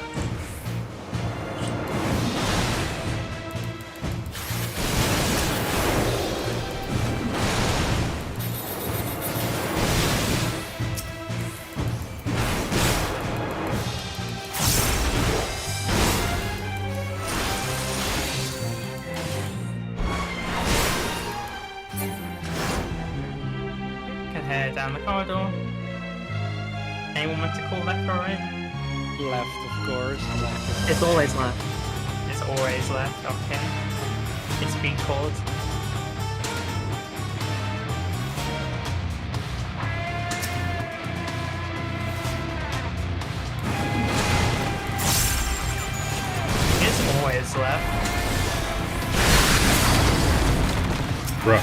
Can head down the corridor. Anyone want to call left or right? Left, of scores. It's always left. It's always left, okay. It's been called. It's always left. Bruh.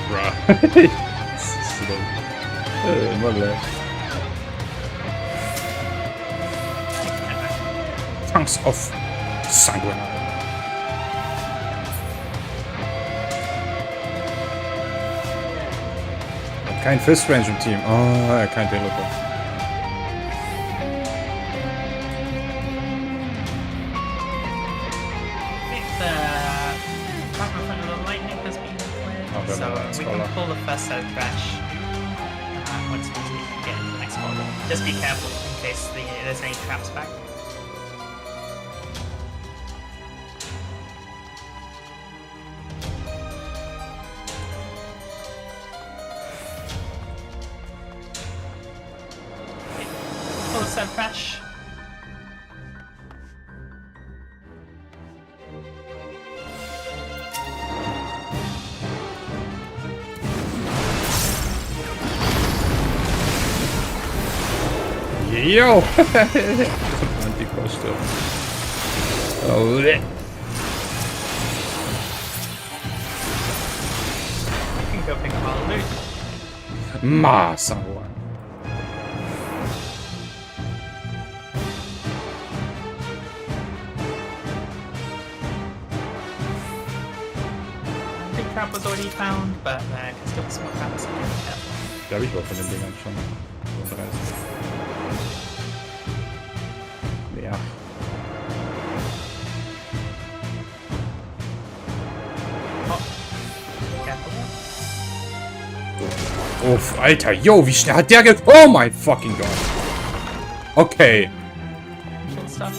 Bruh. Immer left. Tanks of Sanguinary. Kein Fist Range im Team. Oh, kein Teleport. So we can pull the first set of trash once we get into the next model. Just be careful in case there's any traps back. Okay. Pull the set of trash. Yo! Anti-coaster. Oh, You can go pick up all the loot. Ma, Sanguine. Big trap was already found, but can still be small traps. So be careful. Glaube ich war von den Dingern schon. So 30. Ja. Uff, Alter, yo, wie schnell hat der Oh mein fucking Gott. Okay. Cool stuff.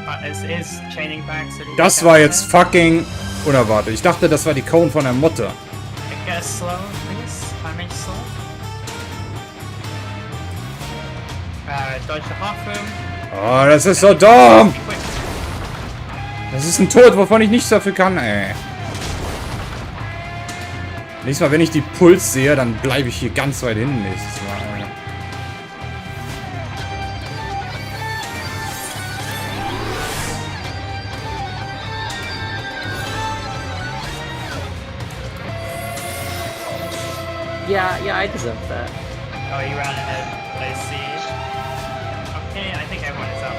But es ist chaining back, so Das war jetzt fucking unerwartet. Ich dachte, das war die Cone von der Mutter. I guess slow, please. Timing slow. Dodge the half room. Oh, das ist so dumm. Das ist ein Tod, wovon ich nichts dafür kann, ey. Nächstes Mal, wenn ich die Puls sehe, dann bleibe ich hier ganz weit hinten nächstes Mal. Ey. Yeah, I deserve that. Oh, you ran ahead. I see. Okay, I think everyone is up.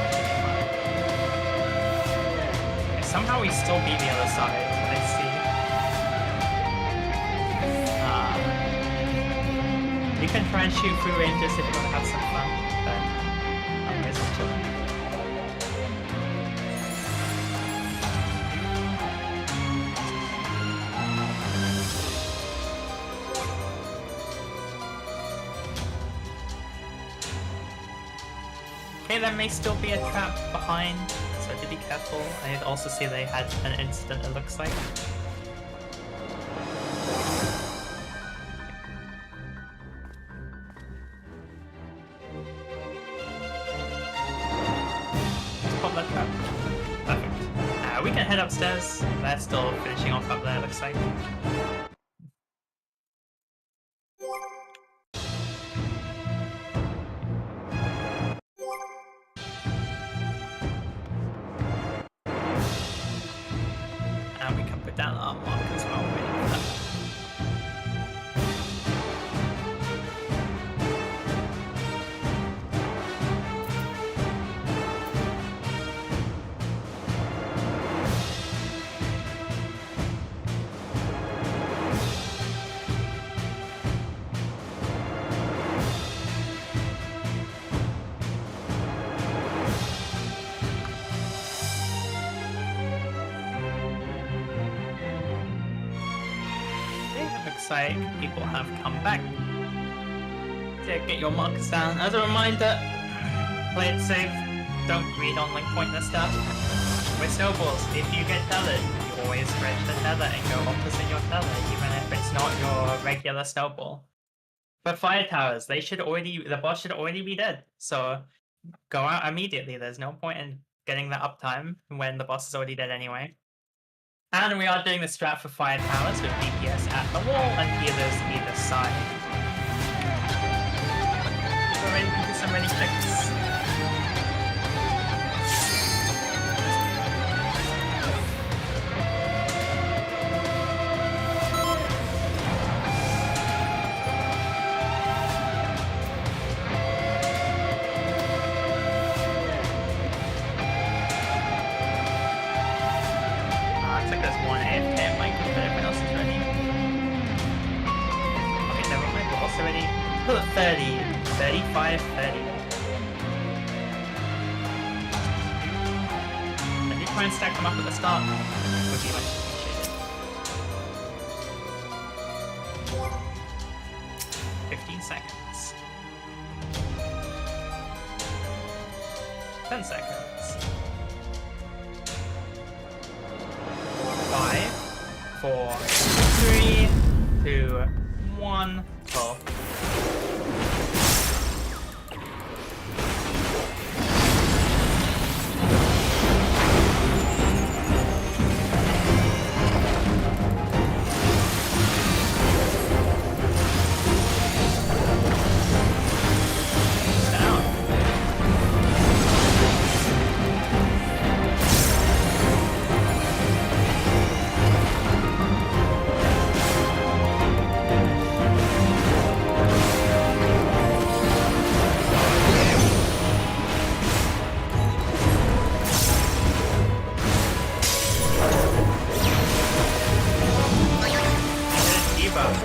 Somehow we still beat the other side. I see. You can try and shoot through ranges if you want to have some fun, but otherwise it's chilling. Okay, there may still be a trap behind, so do be careful. I also see they had an incident, it looks like. Let's pop that trap. Perfect. We can head upstairs. They're still finishing off up there, looks like. And we can put down our markers while we're waiting for that. Looks like people have come back. Yeah, get your markers down. As a reminder, play it safe. Don't read on like pointless stuff. With snowballs, if you get tethered, you always stretch the tether and go opposite your tether, even if it's not your regular snowball. For fire towers, the boss should already be dead. So go out immediately. There's no point in getting the uptime when the boss is already dead anyway. And we are doing the strat for fire towers with DPS at the wall and healers either side. So ready to do some ready clicks. Looks like there's one AFK at Mike, but everyone else is ready. Okay, never mind, we're also ready. Put 30, 35, 30. If you try and stack them up at the start, would be much appreciated. 15 seconds. 10 seconds. 5, 4, 3, 2, 1, go.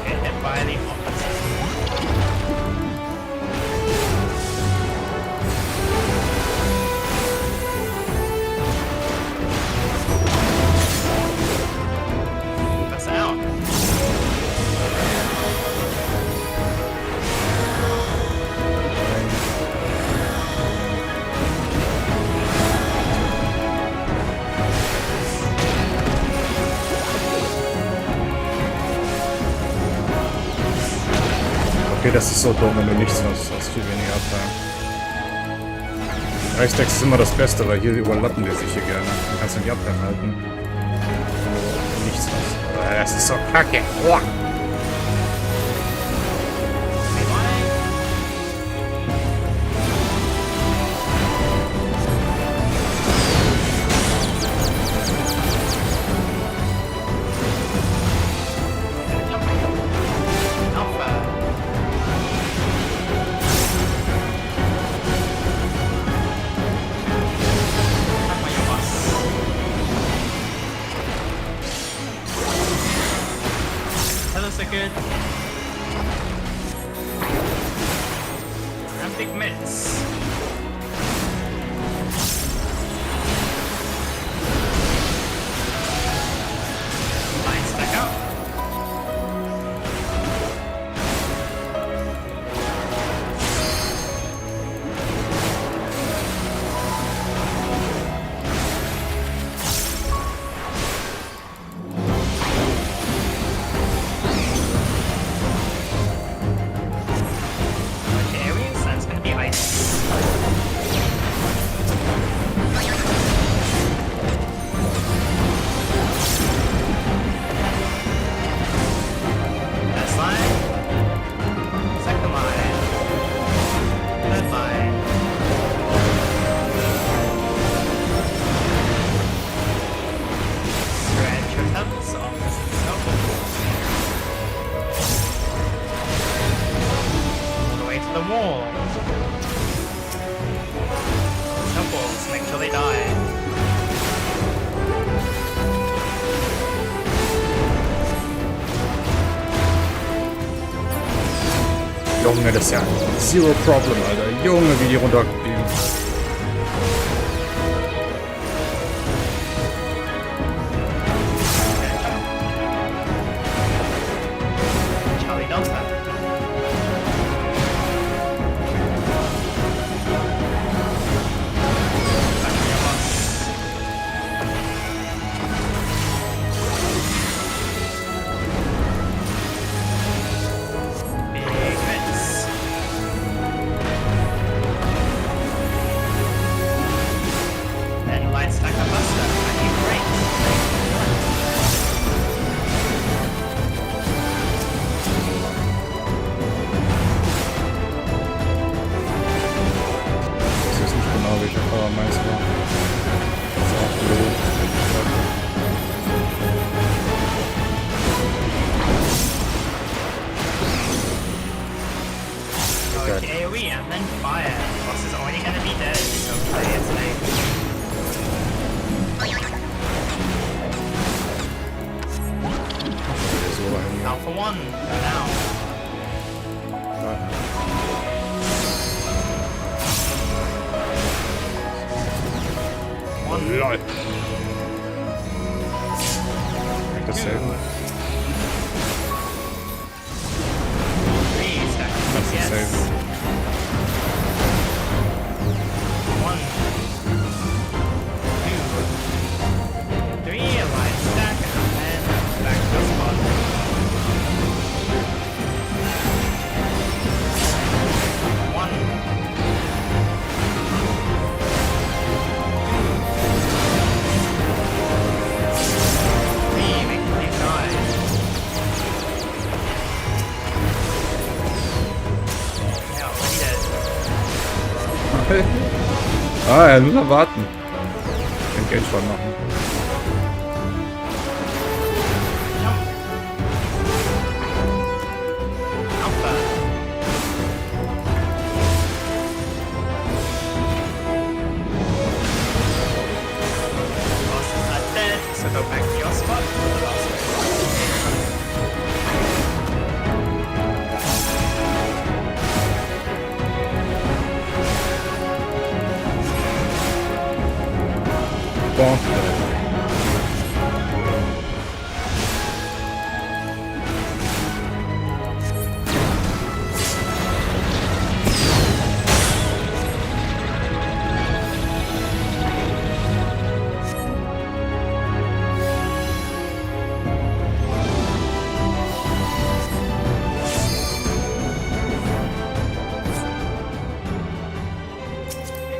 Get hit by the opposite. That's out. Okay, das ist so dumm, wenn du nichts hast. Das ist viel weniger Abteilung. Reichstacks ist immer das Beste, weil hier überlappen die sich hier gerne. Du kannst nicht Abteilung halten. Nichts hast. Das ist so kacke. Boah. Those are good. And big mitts. Nice back up. Junge, das ist ja zero problem, Alter. Junge, wie die runtergehen. AoE and then fire. The boss is already gonna be dead, so play it safe. Alpha 1, now. One. Lol. Das selber. 3 seconds. That's the Yes. same. 1, 2, 3, line stack, and then back to the spot. 1. 3, make me die. Ja, already dead. Ah, er muss noch warten. Kein Geld sparen machen. Alpha. Bosses are dead, so go back to your spot for the last one. Bonk.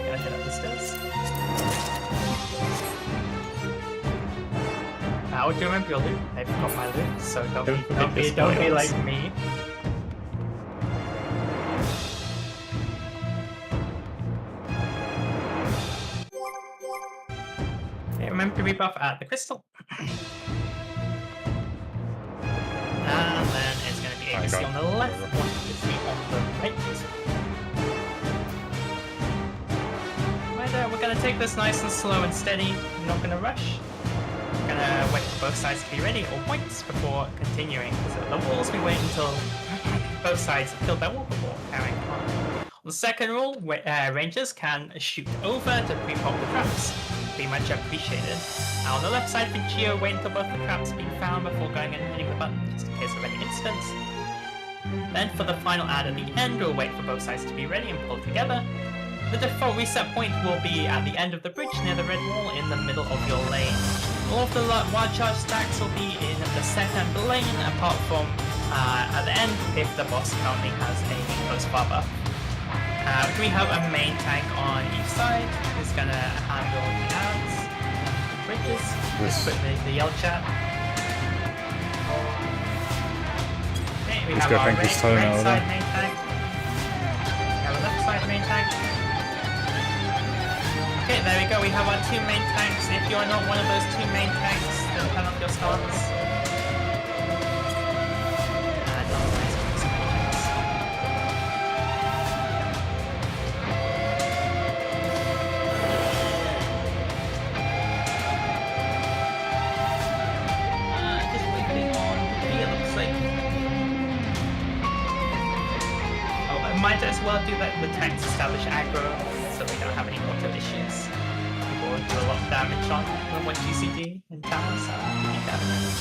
Gonna head up the stairs. I'll do remember your loot. I forgot my loot, so don't be like me. Okay, remember to rebuff at the crystal. And then it's going to be ABC on the left, 1, 2, 3 on the right. Right there, we're going to take this nice and slow and steady. I'm not going to rush. We're going to wait for both sides to be ready, or points, before continuing. So the walls, we wait until both sides have killed their wall before carrying on. The second rule, rangers can shoot over to pre-pop the traps. Be much appreciated. Now on the left side for Geo, wait until both the traps have been found before going and hitting the button, just in case of any instance. Then for the final ad at the end, we'll wait for both sides to be ready and pull together. The default reset point will be at the end of the bridge near the red wall in the middle of your lane. All of the wild charge stacks will be in the second lane, apart from at the end if the boss currently has a close bar buff. We have a main tank on each side who's gonna handle the ads, bridges, just put the yell chat. Okay, we have our right side main tank. We have a left side main tank. Okay, there we go, we have our 2 main tanks. If you're not one of those 2 main tanks, then turn off your stance. Just waiting on B, it looks like. Oh, I might as well do that. The tanks establish aggro, so we don't have any auto issues. People do a lot of damage on the 1 GCD in town, so keep that in mind.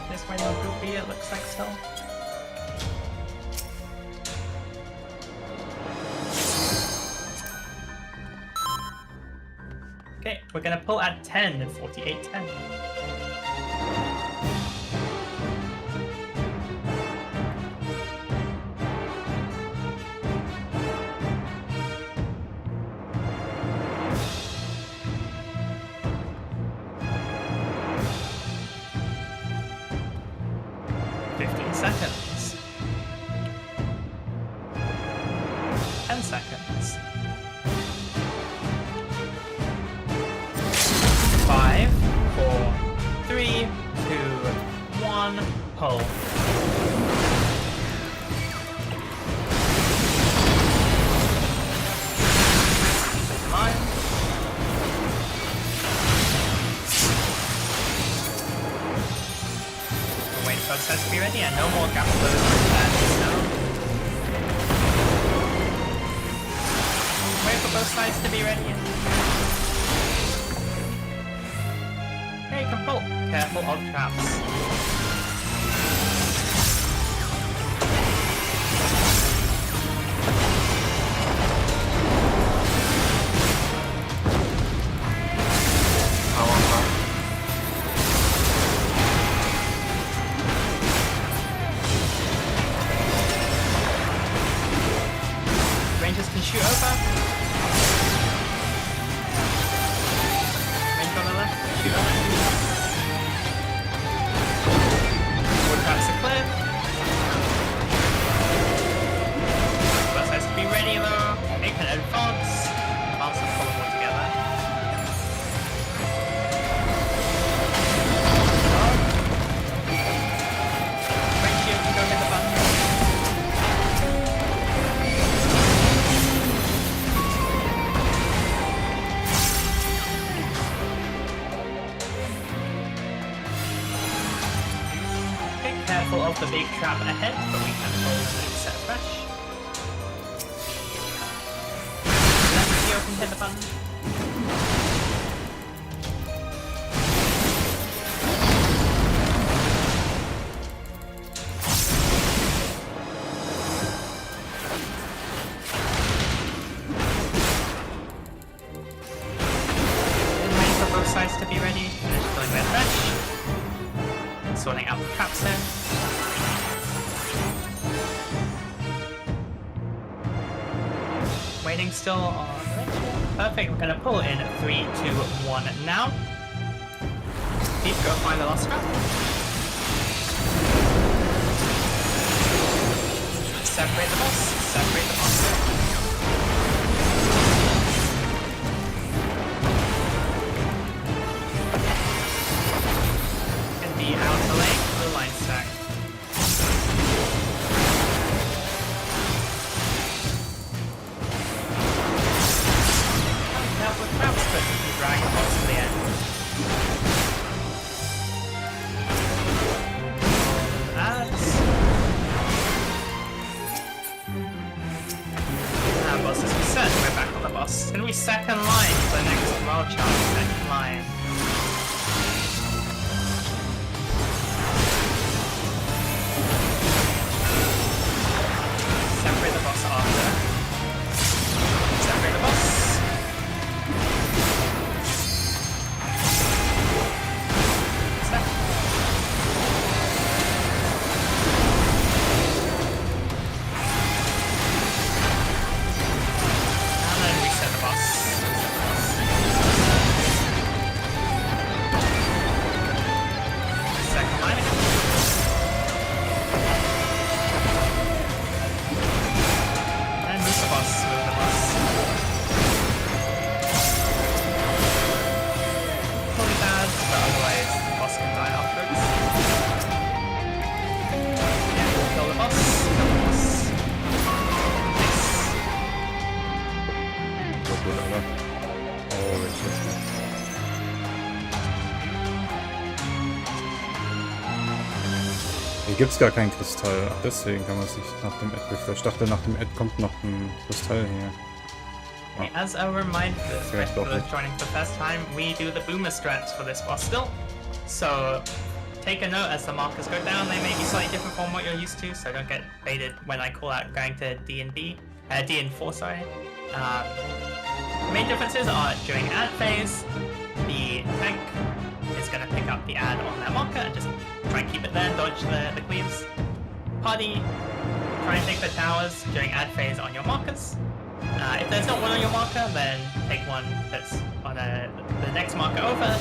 This way, no group B, it looks like still. Okay, we're gonna pull at 10 and 48-10. Seconds. 10 seconds. 5, 4, 1, pull. Second line. We'll wait for the to be ready and no more gap close now. Wait for both sides to be ready. Okay, you can pull. Careful of traps. Rangers can shoot over. Range on the left, shoot on the left. Wood traps are clear. Both sides to be ready though. It can advance. Advance and pull them all together. Range you can go hit the button. Careful of the big trap ahead, but we can hold and set fresh. Left hero can hit the button. And wait for both sides to be ready. Finish filling their fresh. Sorting out the traps there. Waiting still on the range. Perfect, we're gonna pull in 3, 2, 1 now. Deep, go find the last trap. Separate the boss, separate the boss. The outer lane, the line stack. Now with traps, but you can drag the boss to the end. Boss is reset, we're back on the boss. Can we second line for the next wild charge? Second line. Separate the boss after. Separate the boss. Step. And then reset the boss. Second line again. Move the boss. Probably bad, but otherwise the boss can die afterwards. Yeah, kill the boss. Kill the boss. Nice. So gut, Alter. Oh, shit. Hier gibt's gar keinen Kristall. Ach, deswegen kann man es nicht nach dem Ad refresh. Ich dachte, nach dem Ad kommt noch ein Kristall hier. As a reminder, Vielleicht for doch those nicht. joining for the first time, we do the boomer strats for this boss still. So take a note as the markers go down. They may be slightly different from what you're used to, so don't get baited when I call out going to D&D, D&4, sorry. Main differences are during ad phase, the tank is going to pick up the ad on their marker and just try and keep it there, dodge the cleaves. Party, try and take the towers during ad phase on your markers. If there's not one on your marker, then take one that's on the next marker over.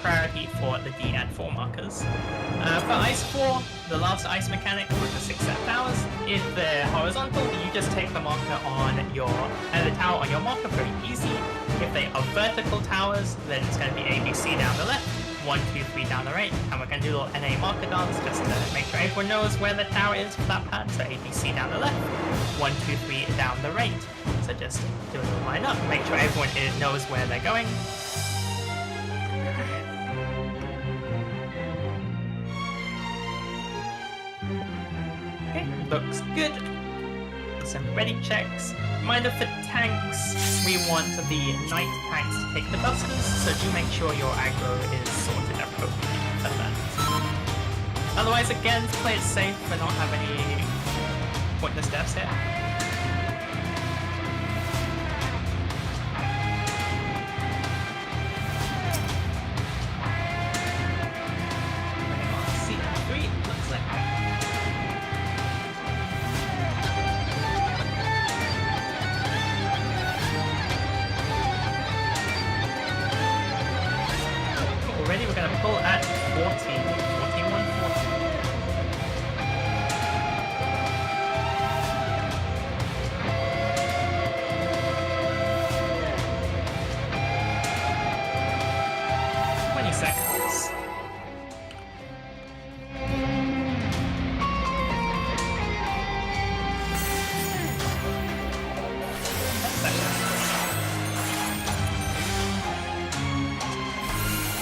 Priority for the D and 4 markers. For Ice 4, the last ice mechanic with the 6 set towers, if they're horizontal, you just take the marker on your the tower on your marker, very easy. If they are vertical towers, then it's going to be ABC down the left, 1, 2, 3 down the right, and we're going to do a little NA marker dance just to make sure everyone knows where the tower is for that pad. So ABC down the left, 1, 2, 3 down the right. So just do a little line up, make sure everyone knows where they're going. Okay, looks good. Some ready checks. Reminder for tanks, we want the knight tanks to take the busters, so do make sure your aggro is sorted appropriately for that. Otherwise, again, play it safe and not have any pointless deaths here. Running on CM3, looks like. Already we're going to pull at 14, 41, 20 seconds.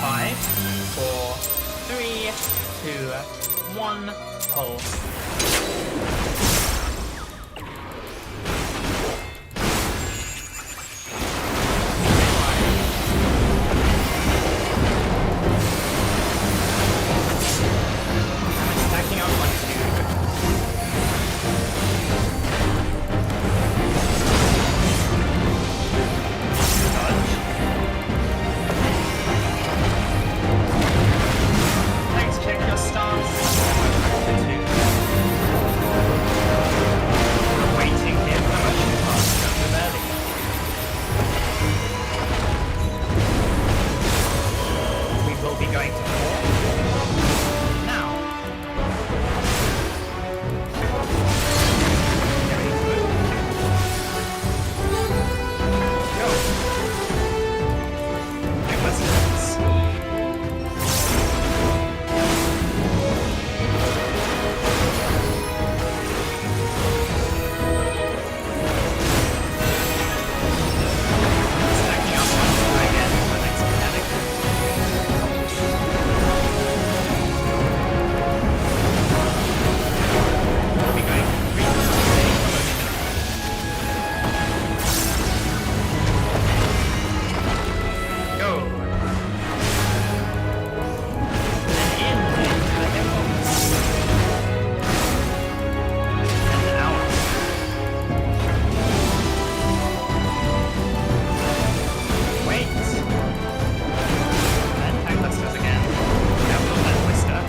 Five, 4, 3, 2, 1, pulse. Stacking up on 2. Dodge. Thanks, check your stance. 2. Waiting here for the motion pass. Don't move early. We will be going to 4. Now. Get ready to move. Go. My questions. Stacking up on again for the next mechanic. We'll be going 3 Go. And into the hippos. And out. Wait. And tank busters again. Careful of that twister.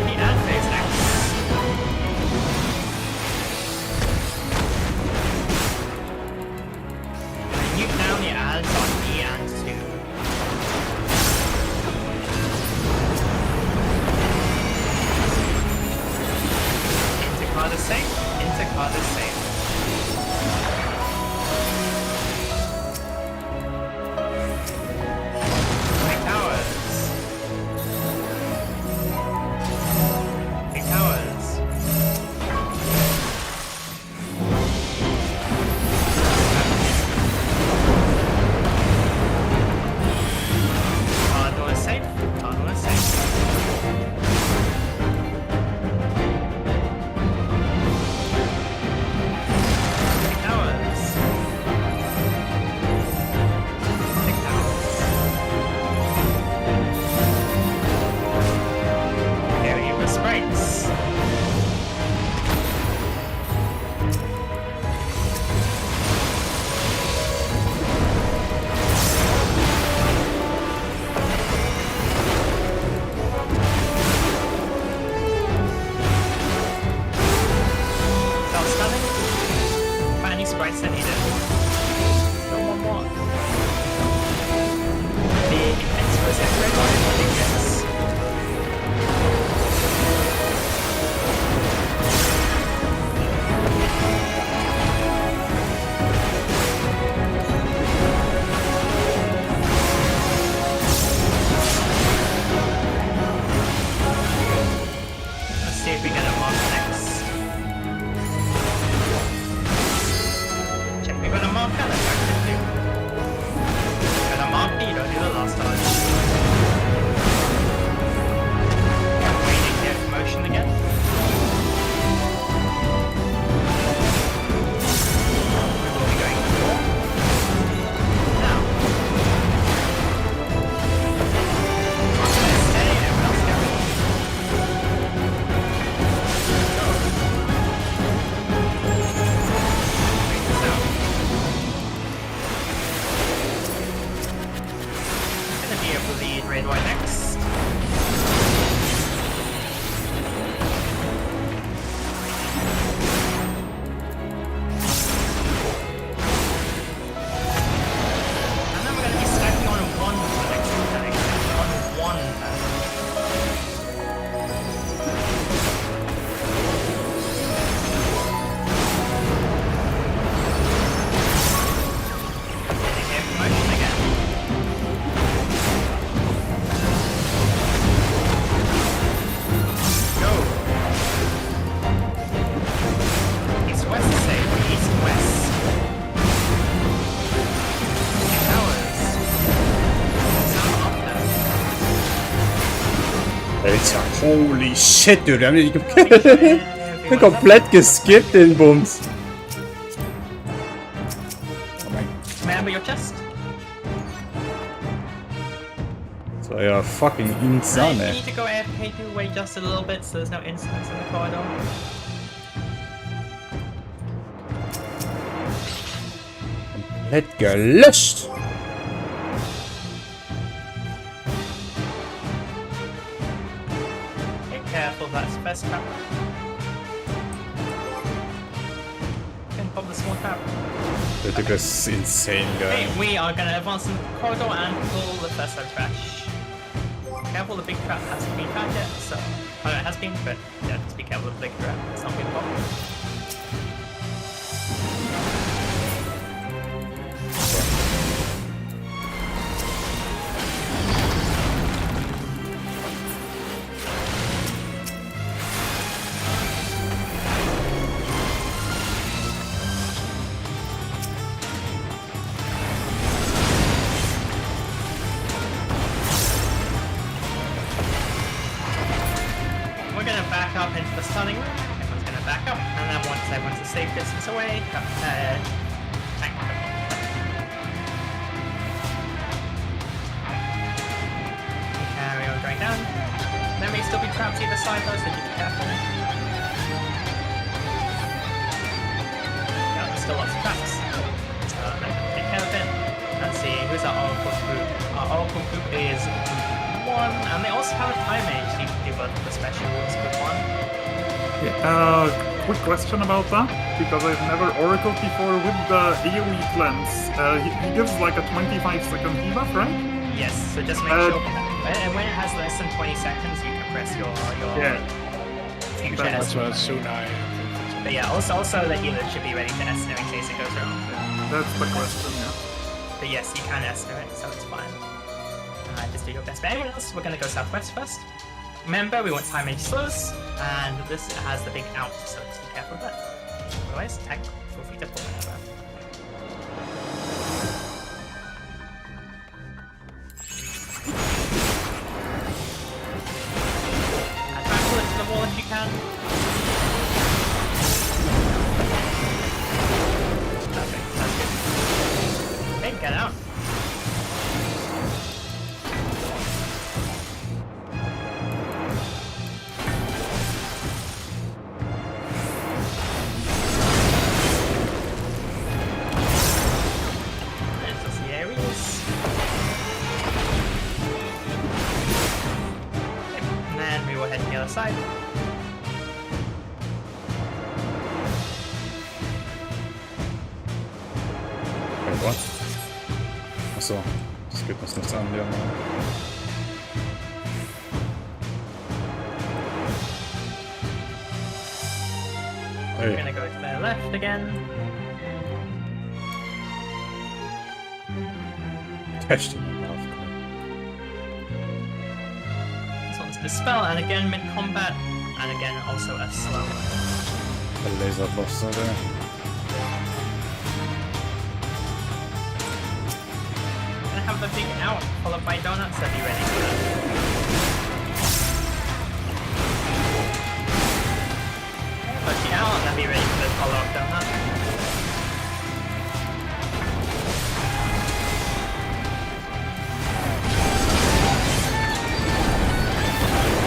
The ad phase next. Nuke down the ads on E and 2. Intercard is safe. Intercard is safe. Big towers. Big towers. Cardinal is safe. Cardinal is safe. Big towers. Big towers. Area for sprites. Self-stunning. Find any sprites that need it. No more. Big explosive red one exists. Holy shit, dude, wir haben den komplett geskippt, den Bums. Remember your chest. Das war ja fucking You insane. need to go AFK to wait just a little bit so there's no incidents in the corridor. Komplett gelöscht. Be careful, that's best trap. Can pop the small trap. Der Typ ist insane, Okay, geil. we are gonna advance in the corridor and pull the first side trash. Careful, the big trap hasn't been found yet, so... Oh, no, it has been, but yeah, just be careful of the big trap. It's not been popped. We're gonna back up into the stunning room. Everyone's gonna back up, and then once everyone's a safe distance away, tank them. Carry on going down. There may still be traps either side though, so just be careful. Yeah, there's still lots of traps. Take care of it. Let's see, who's our Oracle group? Our Oracle group is group 1, and they also have a time mage, so you can do both of the special rules group 1. Quick question about that, because I've never oracled before with the AoE cleanse. He gives like a 25-second debuff, right? Yes, so just make sure. And when it has less than 20 seconds, you can press your future That's estimate. what soon I. But yeah, also the healer should be ready to estimate in case it goes wrong. That's the question, yeah. But yes, you can estimate, so it's fine. Just do your best. But anyone else, we're gonna go southwest first. Remember, we want time mage slows, and this has the big out, so just be careful of that. Otherwise, tank, feel free to pull whenever. And try and pull it to the wall if you can. Perfect, that's good. Okay, get out. There's the areas. And then we will head to the other side. Wait, what? Achso, das geht uns nichts an, ja. We're Hey, gonna go to the left again. test. This one's Dispel, and again mid-combat, and again also a slow one. Der Laserboss, Alter. Gonna have the big out, followed by donuts, so be ready for that. Push the out, and then be ready for the follow-up donut.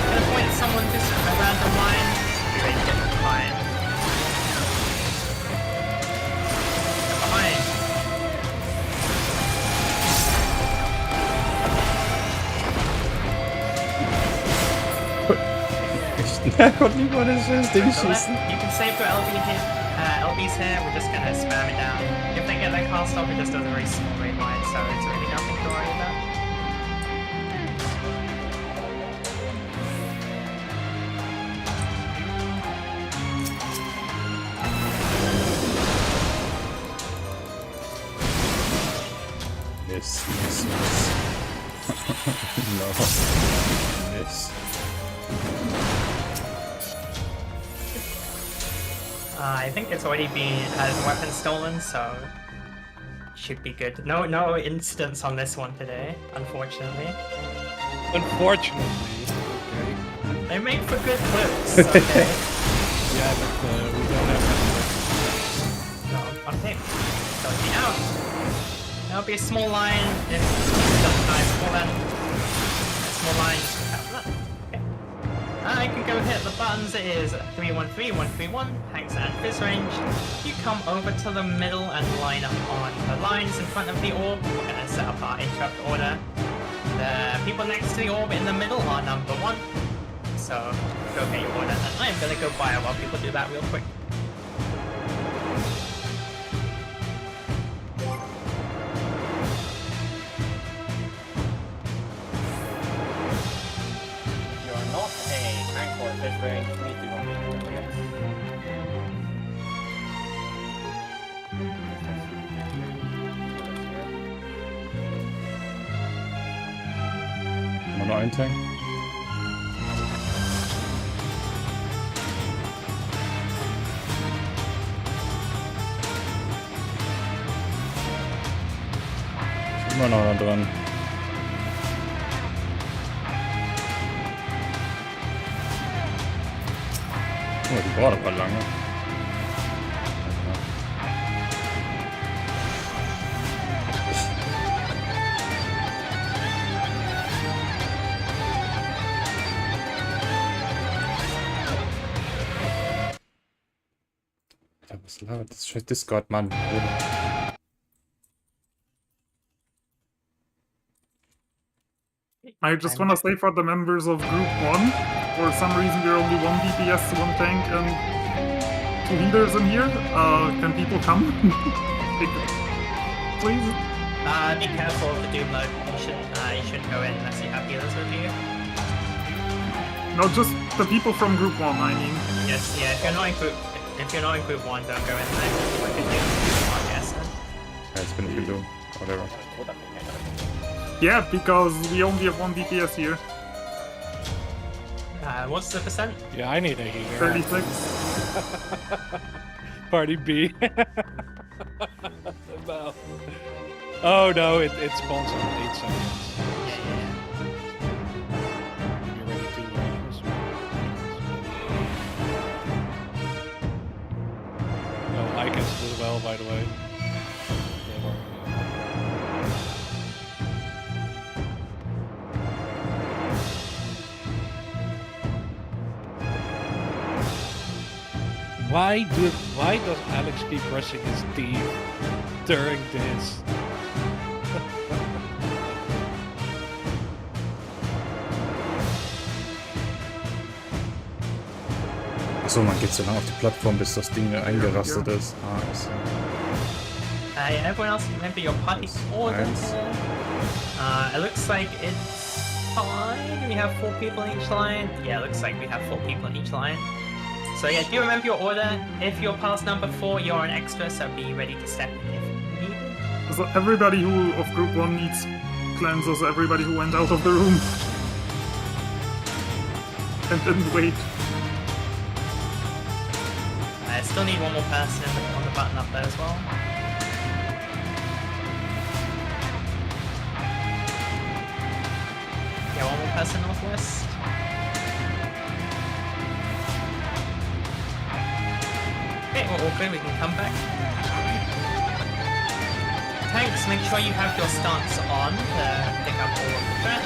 Gonna point at someone just a random line, be ready to get from behind. Get behind. Ja, Gott, wie war das scheiß Ding So schießen? you can save your LB here. LB's here, we're just gonna spam it down. If they get their cast off, it just does a very small rate line, so it's really nothing to worry about. Miss, miss, miss. No. Miss. I think it's already been had weapon stolen, so should be good. No incidents on this one today, unfortunately. Unfortunately. Okay. They make for good clips. Okay. Yeah, but we don't have No, okay. So now, there'll be a small line if sometimes more than a small line. Okay. I can go hit the buttons. It is 313, 131, tanks and fizz range. You come over to the middle and line up on the lines in front of the orb. We're gonna set up our interrupt order. The people next to the orb in the middle are number 1. So go get your order, and I'm gonna go fire while people do that real quick. You are not a tank or fish range, you need to go forget. Nur noch ein Tank. Ist immer noch da dran. Oh, die braucht aber lange. Was labert das? Scheiß Discord, Mann. I just want to say for the members of Group 1, for some reason we're only 1 DPS, 1 tank, and 2 healers in here. Can people come? Please? Be careful of the Doom mode. You shouldn't go in unless you have healers with you. No, just the people from Group 1, I mean. Yes, yeah. If you're not in group 1, don't go in there. Like a Doom, I guess. Ja, jetzt bin ich gelogen. Whatever. Yeah, because we only have 1 DPS here. What's the percent? Yeah, I need a healer. 36. Party B. Well. Oh no, it spawns in 8 seconds. You're ready to No, I cancelled as well, by the way. Why does Alex keep pressing his teeth during this? Achso, man geht so lange auf die Plattform, bis das Ding eingerastet ist. Ah, ich sehe. Yeah, everyone else, remember your party order. It looks like it's fine. We have 4 people in each line. Yeah, it looks like we have 4 people in each line. So yeah, do remember your order. If you're past number 4, you're an extra, so be ready to step in if needed. So everybody who of Group 1 needs cleanses, everybody who went out of the room and didn't wait. I still need one more person on the button up there as well. Yeah, one more person northwest. Okay, we're all good, we can come back. Tanks, make sure you have your stance on to pick up all of the trash.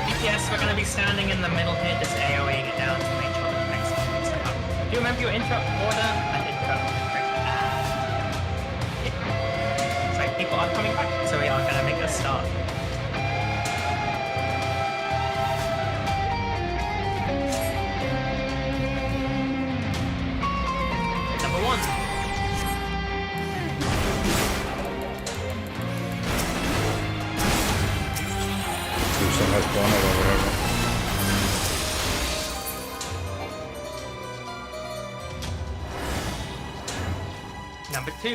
DPS, we're going to be standing in the middle here, just AoEing it down to make sure the tanks don't mix it up. Do you remember your interrupt order? And interrupt. Yeah. So people are coming back, so we are going to make a start. Number 1. Schon halt vorne oder whatever. Number 2.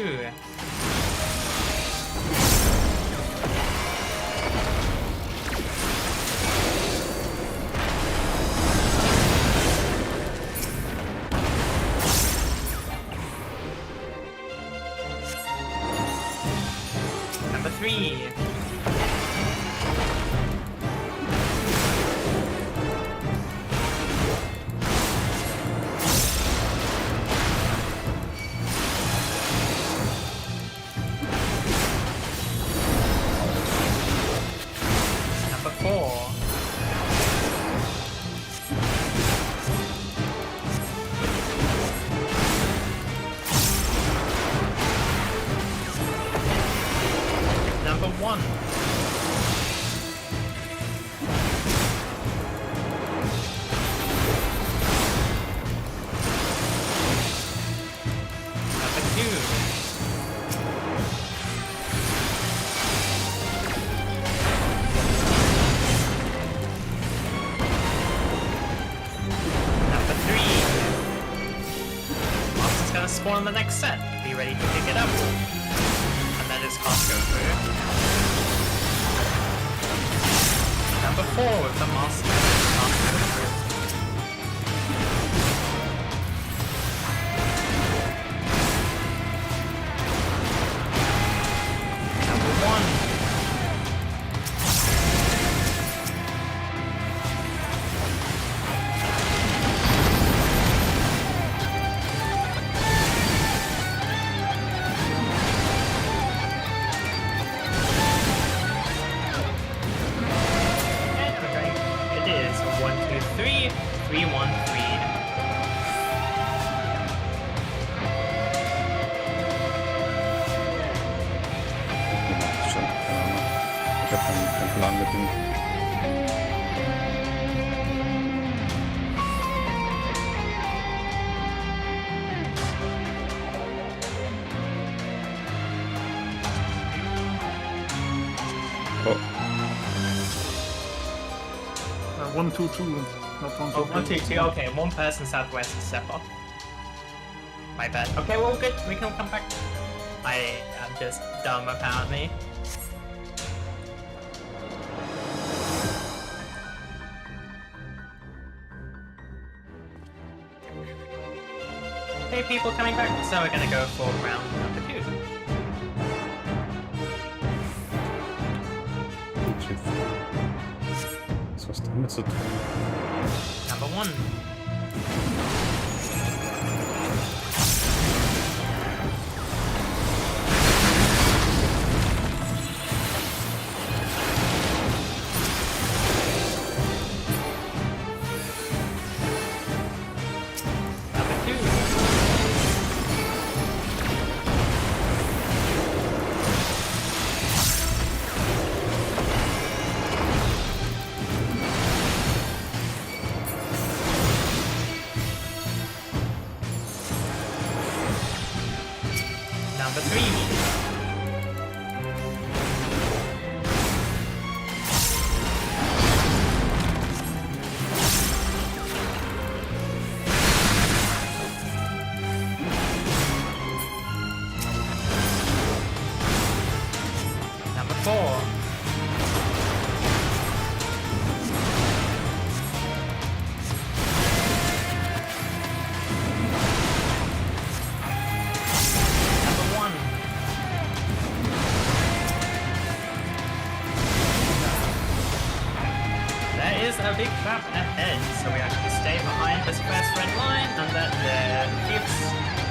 Number 3. spawn on the next set. Be ready to pick it up. And then its cost go through. Number 4 with the master. Master go through. Number 1. It is 1, 2, 3, 3, 1, 3. Schon, keine Ahnung. Ich hab keinen Plan mit dem. Oh, 1, 2, 2, not 1, 2, Oh, 1, 2, 2. Okay, one person southwest is step off. My bad. Okay, well, good. We can all come back. I am just dumb, apparently. Okay, people coming back. So we're gonna go for round number 2. was was damit zu tun? Number 1. Number 2. Number 3. Number 4. Number 1. There is a big trap ahead, so we have to stay behind this first red line and let the cubes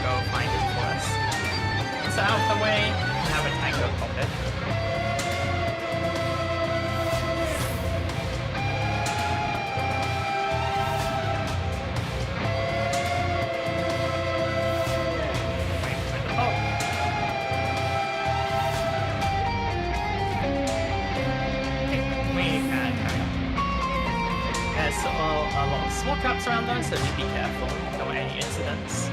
go find it for us. So out the way, we have a tango pop it. Wait for the pop. Okay, we can carry on. There's a lot of small traps around though, so just be careful. Don't want any incidents.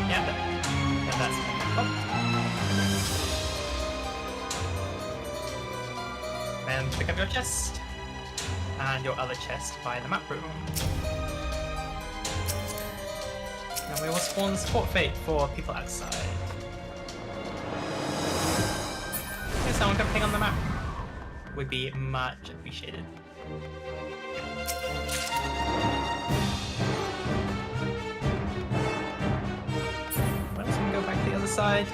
Yeah, that's pop. Then pick up your chest and your other chest by the map room. And we will spawn support fate for people outside. Okay, someone can ping on the map. Would be much appreciated. Let's go back to the other side.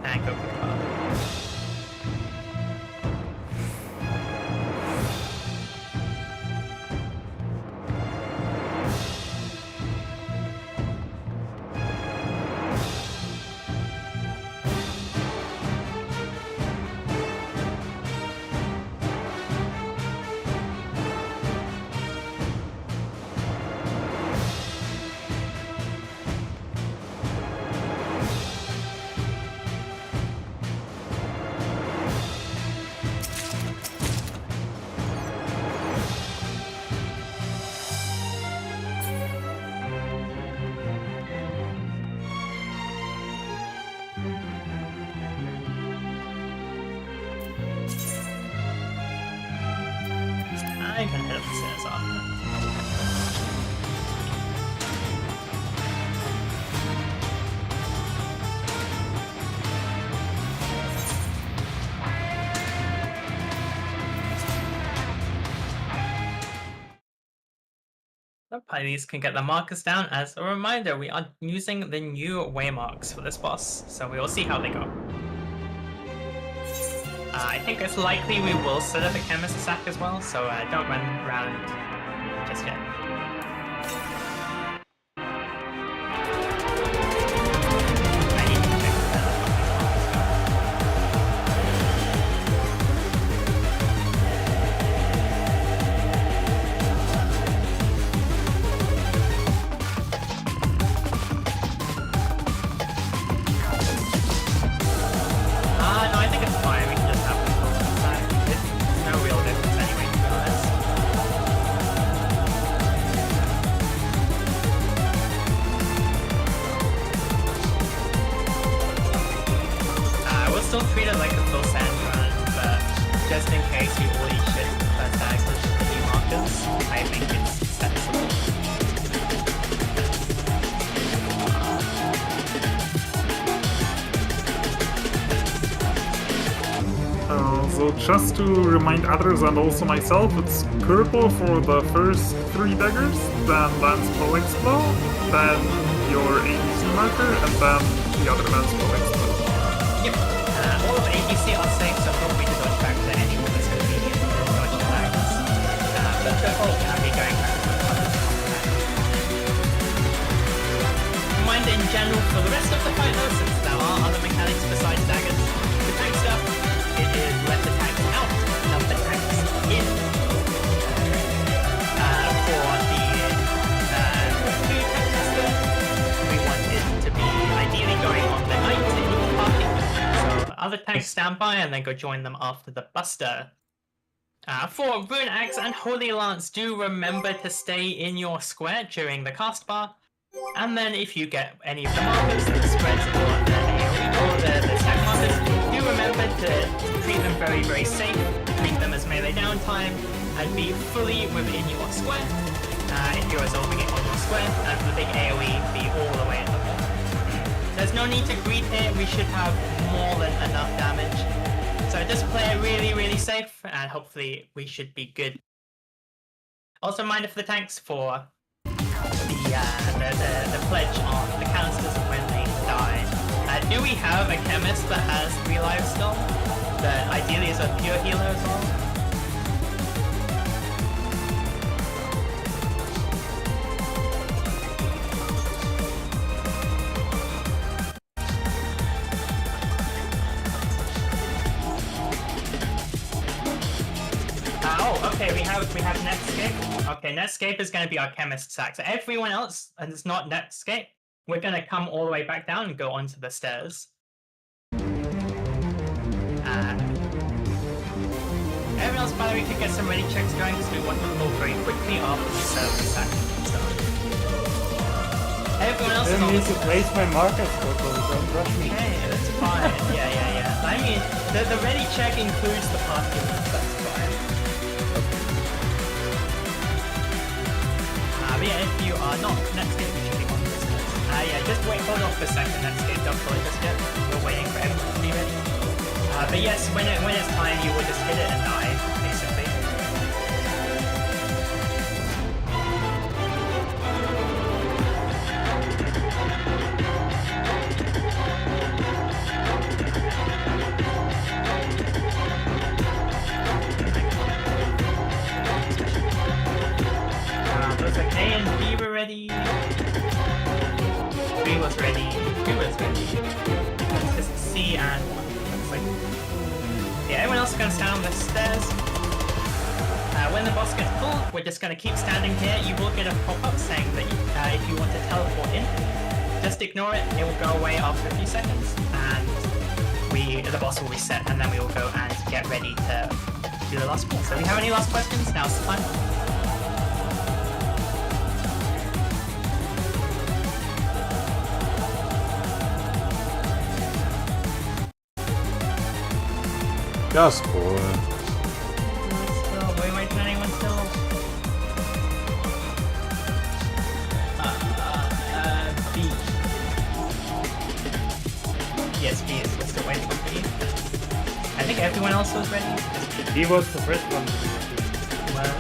And go pick up. The Pylies can get the markers down. As a reminder, we are using the new waymarks for this boss, so we will see how they go. I think it's likely we will set up a chemist sack as well, so don't run around just yet. I need to check what these markers go. No, I think it's fine. We can just have them close inside. It's no real difference anyway, to be honest. We'll still treat it like a full sand run, but just in case we already shift the first access to the new markers, I think it's sensible. So just to remind others and also myself, it's purple for the first 3 daggers, then Lance Blow Explode, then your ABC marker, and then the other Lance Blow Explode. Yep. All of ABC are safe, so feel free to dodge back to anyone that's convenient to dodge the daggers. But purple can be going back to the others. Mind in general, for the rest of the fight though, since there are other mechanics besides daggers, the tank stuff, it is let the tanks out, not the tanks in. For the food tank tester, we want it to be ideally going on the night to each party. So other tanks stand by and then go join them after the buster. For Rune Axe and Holy Lance, do remember to stay in your square during the cast bar. And then if you get any of the markers, the spreads or the AoE or the stack markers, do remember to treat them very, very safe, treat them as melee downtime, and be fully within your square. If you're resolving it on your square, and for the big AoE, be all the way in the corner. There's no need to greed here, we should have more than enough damage. So just play it really, really safe, and hopefully we should be good. Also reminder for the tanks for the pledge on the canisters when they die. Do we have a chemist that has 3 lives still? That ideally is a pure healer as well? Oh, okay, we have Netscape. Okay, Netscape is going to be our chemist sack. So everyone else, and it's not Netscape, we're going to come all the way back down and go onto the stairs. Everyone else, by the way, could get some ready checks going because we want to pull very quickly after we set up the sack and stuff. Everyone else is on need to place my markers, Coco. Don't rush me. Okay, that's fine. Yeah. I mean, the ready check includes the party list, that's fine. But yeah, if you are not Netscape, you should be on this list. Yeah, just hold off for a second, Netscape, don't pull it just yet. We're waiting for everyone to be ready. But yes, when it's time, you will just hit it and die, basically. Looks like A and B were ready. 3 was ready. 2 was ready. It's just C and 1. Looks like. Yeah, everyone else is going to stand on the stairs. When the boss gets full, we're just going to keep standing here. You will get a pop-up saying that if you want to teleport in, just ignore it. It will go away after a few seconds, and the boss will reset, and then we will go and get ready to do the last one. So, do you have any last questions? Now's the time. Just cool. Still, wait for anyone still. B. Yes, B is. We're still waiting for B. I think everyone else was ready. He was the first one. Well,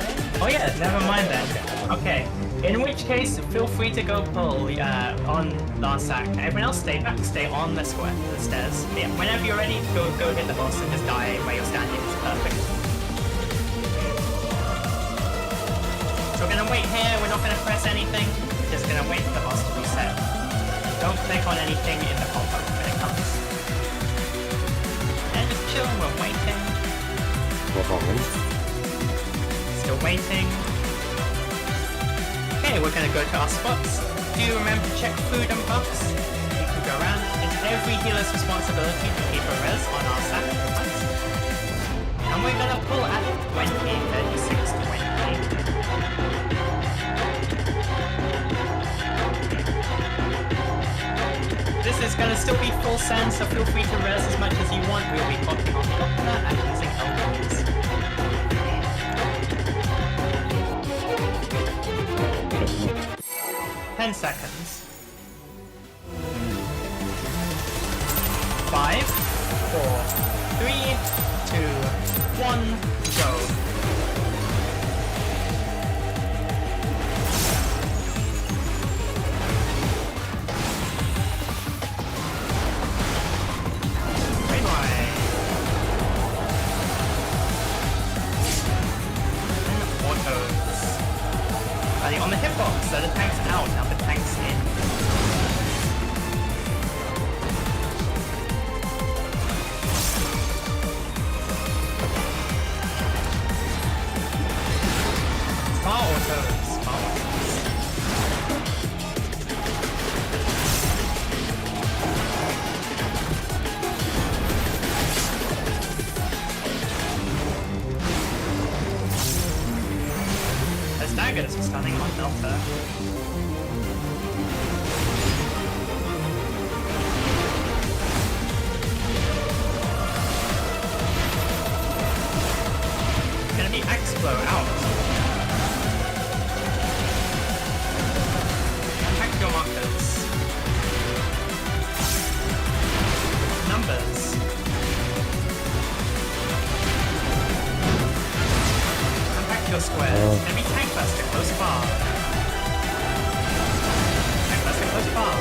Oh yeah, never mind then. Okay. In which case, feel free to go pull on last act. Everyone else stay back, stay on the square, the stairs. Yeah, whenever you're ready, go hit the boss and just die where you're standing. It's perfect. So we're gonna wait here. We're not gonna press anything. We're just gonna wait for the boss to reset. Don't click on anything in the pop-up when it comes. And just chill. We're waiting. Still waiting. Okay, we're gonna go to our spots. Do you remember to check food and buffs? You can go around. It's every healer's responsibility to keep a res on our sack at once. And we're gonna pull at 20, 36, 20. This is gonna still be full send, so feel free to res as much as you want. We'll be popping on Doctor and using LBs. 10 seconds. 5, 4, 3, 2, 1, go. On the hitbox, so the tank's out, now the tank's in. Small autos, small autos. There's daggers stunning on Delta. Gonna be X-Blow out. Attack your markers. Numbers. Your squares. Enemy tank buster close far. Tank buster close far.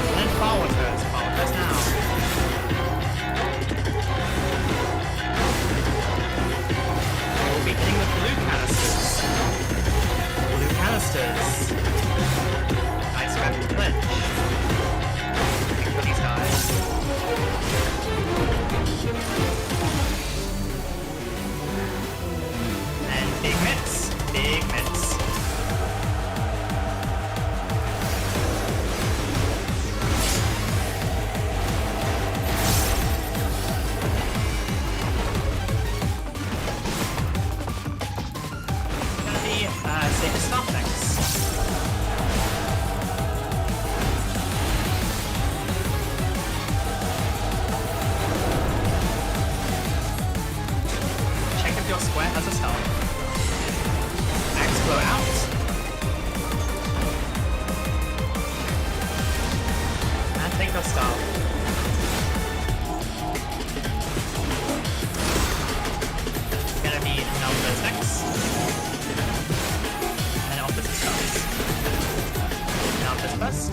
And then forward turns now. We'll be hitting with blue canisters. Blue canisters. Nice rapid glitch. Make sure these guys. Big mitts. Big mitts. Gonna be safe stop next. Check if your square has a stop. Blow out. And take your stop. Gonna be numbers next. And opposite stops. Numbers first.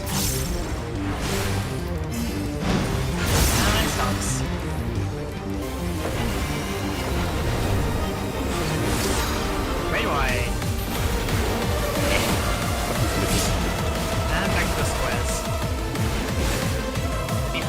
And stops. Very wide. And back to the squares. Be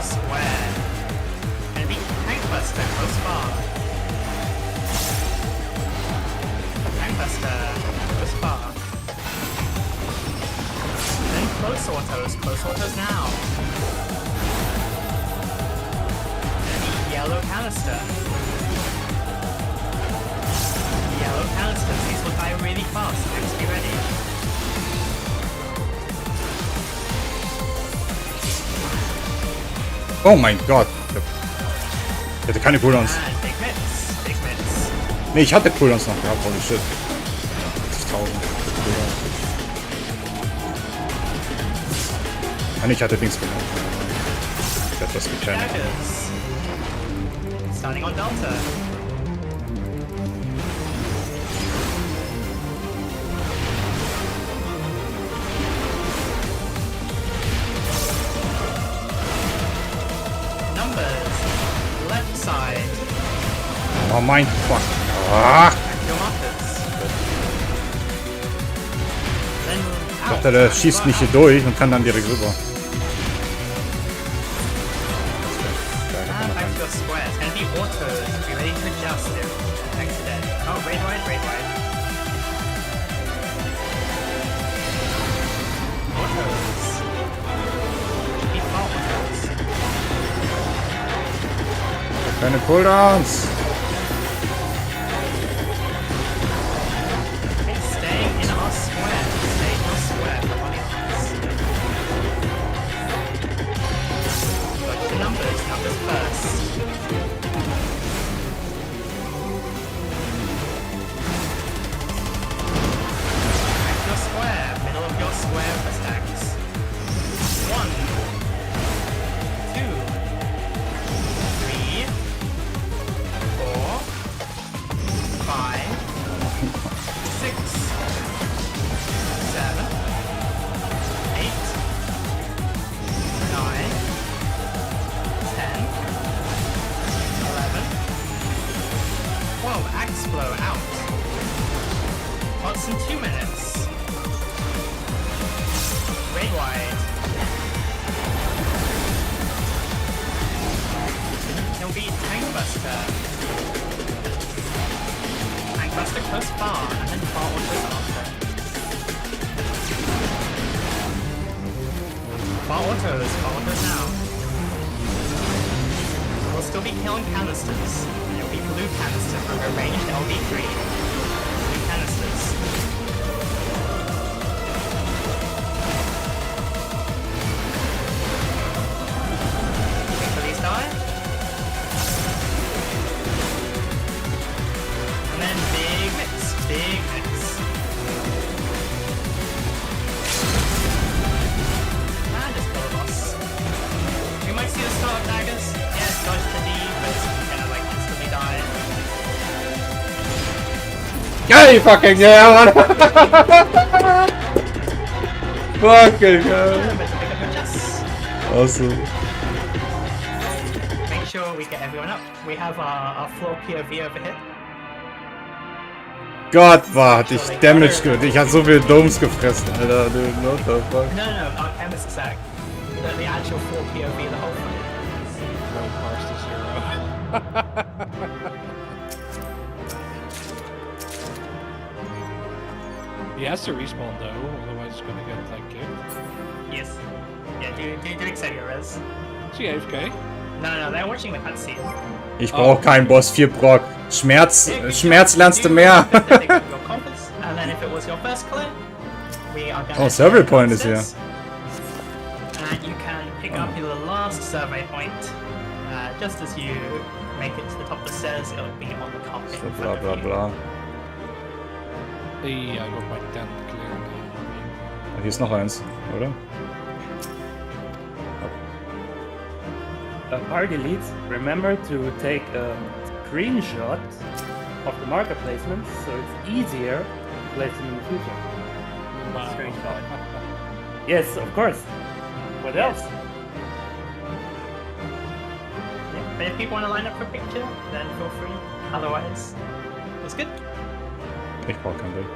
square. Gonna be Tankbuster, close far. Tankbuster, close far. Then close autos now. Yellow canister. Yellow canisters, these will die really fast, tanks be ready. Oh mein Gott. Ich hatte keine Cooldowns. And big mitts, big mitts. Ne, ich hatte Cooldowns noch gehabt, holy shit. 80.000. Ah, ich hatte Dings gemacht. Ich hab das gekannt. Daggers. Starting on Delta. Numbers. Left side. Oh mein Fuck. Ah. Your markers. Then Ich dachte, der schießt mich hier durch und kann dann direkt rüber. And back to your square. It's gonna be autos. Be ready to adjust it. Thanks then. Oh, raid wide, raid wide. Autos. Should be far autos. Keine Cooldowns. Okay, staying in our square. Stay in our square for audience. Watch the numbers. Numbers first. Back to your square. Middle of your square for stacks. 1, 2, 3, 4, 5, 6, 7, 8, 9, 10, 11, 12. Axe blow out. What's in 2 minutes? Raid wide. It'll be Tankbuster. Tankbuster close far, and then far autos after. Far autos now. We'll still be killing canisters. It'll be blue canisters from a ranged LB3. Blue canisters. Wait for these die. And then big mix, big mix. And just kill the boss. We might see the start of daggers. Yeah, dodge the D, but it's gonna like instantly die. Geil, fucking yeah, Mann. Fucking hell. Yeah, but pick up your chests. Awesome. Make sure we get everyone up. We have our floor POV over here. Gott, warte, ich Damage gehört. Ich hatte so viel Domes gefressen, Alter. Dude, what the fuck? No, our chemist is act. The actual floor POV, the whole thing. No parse to 0. He has to respawn though, otherwise it's gonna get like kicked. Yes. Yeah, do exciting res. Is he AFK? No, they're watching the cutscene. Ich brauch keinen Boss 4 Proc. Schmerz lernst du mehr. Pick up your compass, and then if it was your first clear, we are going Oh, survey point is here. And you can pick up your last survey point. Just as you make it to the top of the stairs, it'll be on the carpet. So in bla front bla of you. bla. Hey, I got my 10th clear now. Hier ist noch eins, oder? Party leads, remember to take a screenshot of the marker placements so it's easier to place them in the future. Wow. Screenshot. Yes, of course. What else? Yeah, but if people want to line up for a picture, then feel free. Otherwise, it was good. Ich brauch kein Bild.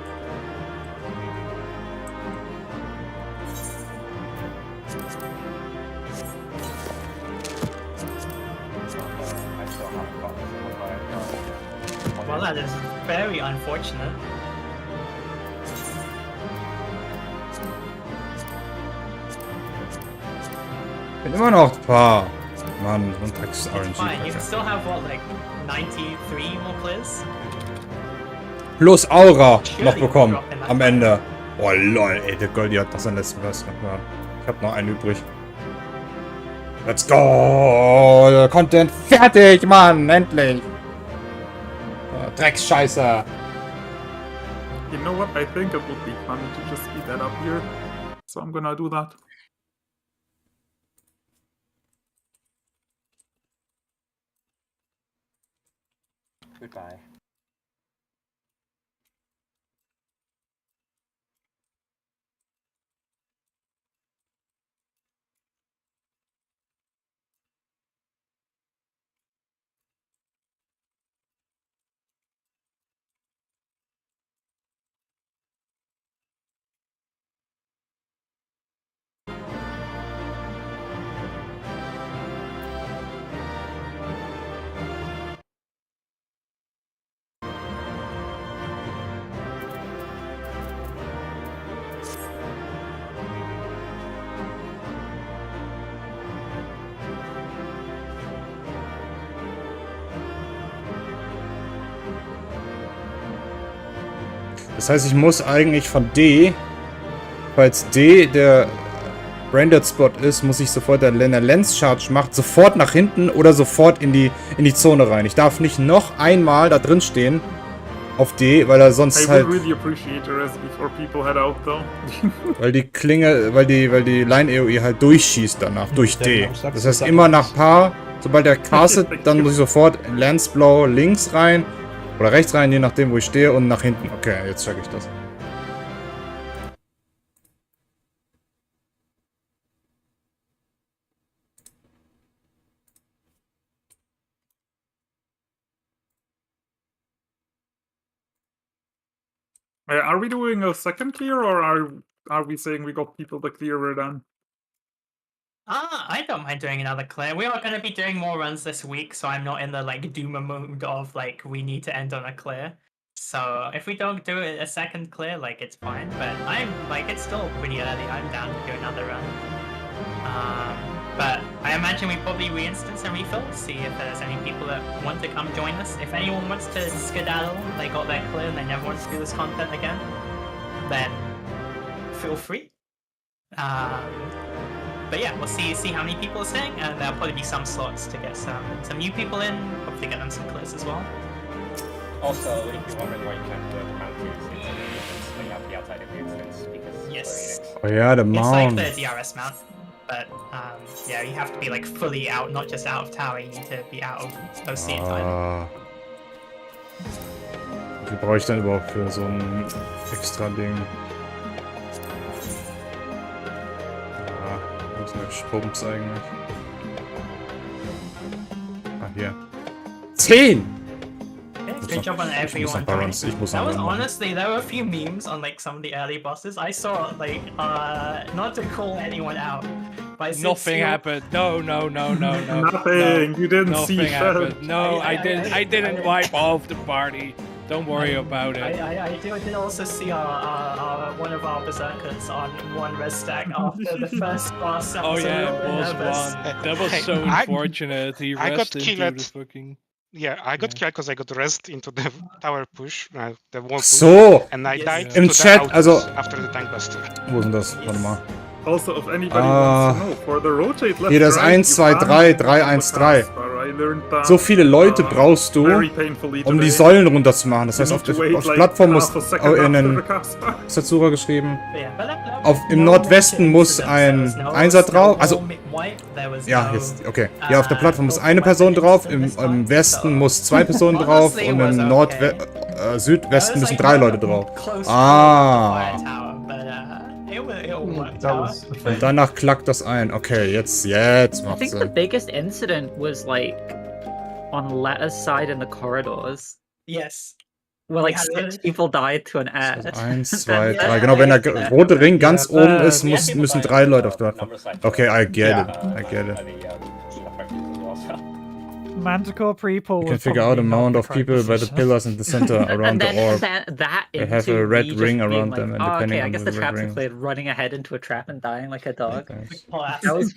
Well, that is very unfortunate. Bin immer noch Paar. Mann, und Drecks RNG. Fine, you can still have what, like 93 more clears? Plus Aura noch bekommen am Ende. Oh lol, ey, der Goldie hat noch seinen letzten Vers gemacht. Ich hab noch einen übrig. Let's go! Content fertig, Mann! Endlich! Drecksscheiße! You know what? I think it would be fun to just speed that up here. So I'm gonna do that. Goodbye. Das heißt, ich muss eigentlich von D, falls D der Branded Spot ist, muss ich sofort, wenn der Lens Charge macht, sofort nach hinten oder sofort in die Zone rein. Ich darf nicht noch einmal da drin stehen auf D, weil er sonst halt... really appreciate the rest before people head out though. weil die Klinge, weil die Line AOE halt durchschießt danach, durch D. Das heißt, immer nach Paar, sobald er castet, dann muss ich sofort Lance Blow links rein oder rechts rein, je nachdem, wo ich stehe, und nach hinten. Okay, jetzt check ich das. Are we doing a second clear, or are we saying we got people to clear we're done? I don't mind doing another clear. We are going to be doing more runs this week, so I'm not in the like doomer mode of like we need to end on a clear. So if we don't do a second clear, like it's fine. But I'm like it's still pretty early. I'm down to do another run. But I imagine we probably re-instance and refill, see if there's any people that want to come join us. If anyone wants to skedaddle, they got their clear and they never want to do this content again, then feel free. But yeah, we'll see how many people are staying, and there'll probably be some slots to get some new people in, hopefully get them some clears as well. Also, if you're wondering why you can't do it, the mount is when you have to be outside of the instance, because Yes. Oh yeah, the It's mount. like the DRS mount, but yeah, you have to be like fully out, not just out of tower, you need to be out of OC in time. Ah. Wie brauche ich denn überhaupt für so ein extra Ding? Wo ist der Spumps eigentlich? Ah, hier. 10! Good job on everyone. Balance. Ich muss That was noch machen. honestly, there were a few memes on like some of the early bosses. I saw like, not to call anyone out, but since Nothing you- happened. No. Nothing. You didn't see Nothing shit. happened. No, I didn't wipe off the party. Don't worry about it. I did also see our one of our berserkers on one res stack after the first boss. I Oh was a yeah, little bit boss nervous. one. That was Hey, so I- unfortunate. He I got rushed into killed. the fucking. Yeah, I got killed because I got rest into the tower push, the wall push, So! and I Yes. died Im to the Chat, autos also- after the tank buster. Wo ist denn das? Warte mal. Also, if anybody wants to know, for the rotate left Hier, das right, 1, 2, 3, 3, 1, 3. So viele Leute brauchst du, um die Säulen runterzumachen. Das heißt, auf der Plattform muss Satsura geschrieben. Im Nordwesten muss ein Einser drauf. Also, ja, jetzt, okay. Ja, auf der Plattform muss eine Person drauf. Im Westen muss 2 Personen drauf. Und im Südwesten müssen 3 Leute drauf. Ah. Und danach klackt das ein. Okay, jetzt I macht think the Sinn. biggest incident was like on Letta's side in the corridors, Yes. where like Yeah, 6 people died to an ad. 1, 2, 3. Genau, wenn der rote Ring ganz oben ist, müssen 3 Leute auf der Plattform. Numbers like Okay, I get it. that. I get it. The key effects as well, so. Manticore pre-pull You can was figure out probably not amount the of correct people by the decision. pillars in the center around the orb. then that They into have a red me ring just being around like, them, and oh, depending okay, I on guess the the red traps are ring. played running ahead into a trap and dying like a dog. Nice. That was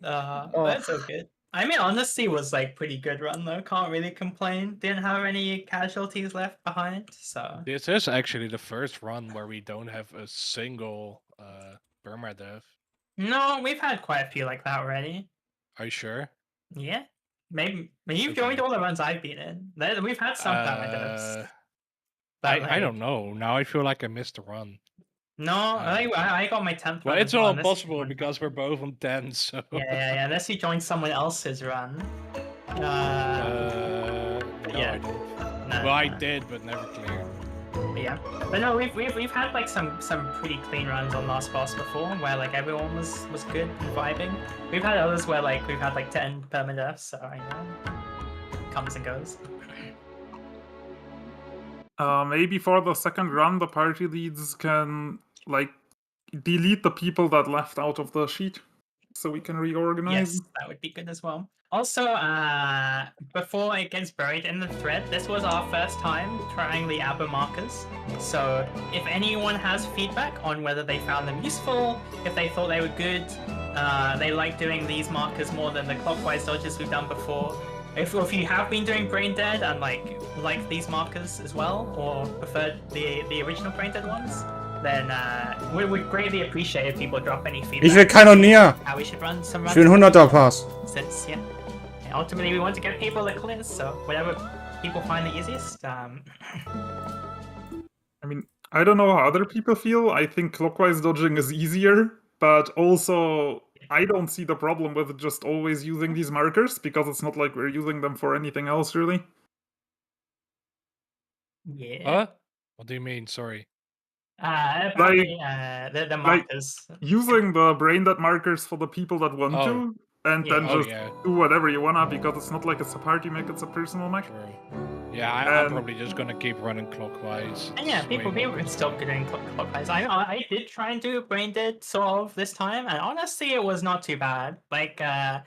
That's so good. I mean, honesty was like pretty good run though. Can't really complain. Didn't have any casualties left behind, so. This is actually the first run where we don't have a single permadeath. No, we've had quite a few like that already. Are you sure? Yeah, maybe you've Okay. joined all the runs I've been in. We've had some permadeaths. I don't know. Now I feel like I missed a run. No, I got my 10th Well, one. it's as well, all unless you impossible joined- because we're both on 10, so... Yeah. Unless you join someone else's run. No, yeah. I don't. No, Well, I no. did, but never cleared. Yeah, but no, we've had like some pretty clean runs on last boss before, where like everyone was good and vibing. We've had others where like we've had like 10 permadeaths, so I know comes and goes. Maybe for the second run, the party leads can like delete the people that left out of the sheet, so we can reorganize. Yes, that would be good as well. Also, before it gets buried in the thread, this was our first time trying the ABBA markers. So if anyone has feedback on whether they found them useful, if they thought they were good, they like doing these markers more than the clockwise dodges we've done before. If you have been doing Brain Dead and like these markers as well, or preferred the original Brain Dead ones, then we would greatly appreciate if people drop any feedback. Ich will Kanonier! How we should run some runs. Ich will 100er Pass. Since ultimately we want to get people the clears, so whatever people find the easiest. I mean, I don't know how other people feel. I think clockwise dodging is easier, but also I don't see the problem with just always using these markers, because it's not like we're using them for anything else, really. Yeah. Huh? What do you mean? Sorry. Apparently, the markers. Using the brain dead markers for the people that want to, and Yeah. then Oh, just do whatever you wanna, because it's not like it's a party mech, it's a personal mech. Yeah, I'm probably just gonna keep running clockwise. And yeah, It's people way more can still be doing clockwise. I did try and do Brain Dead sort of this time, and honestly, it was not too bad. Like, I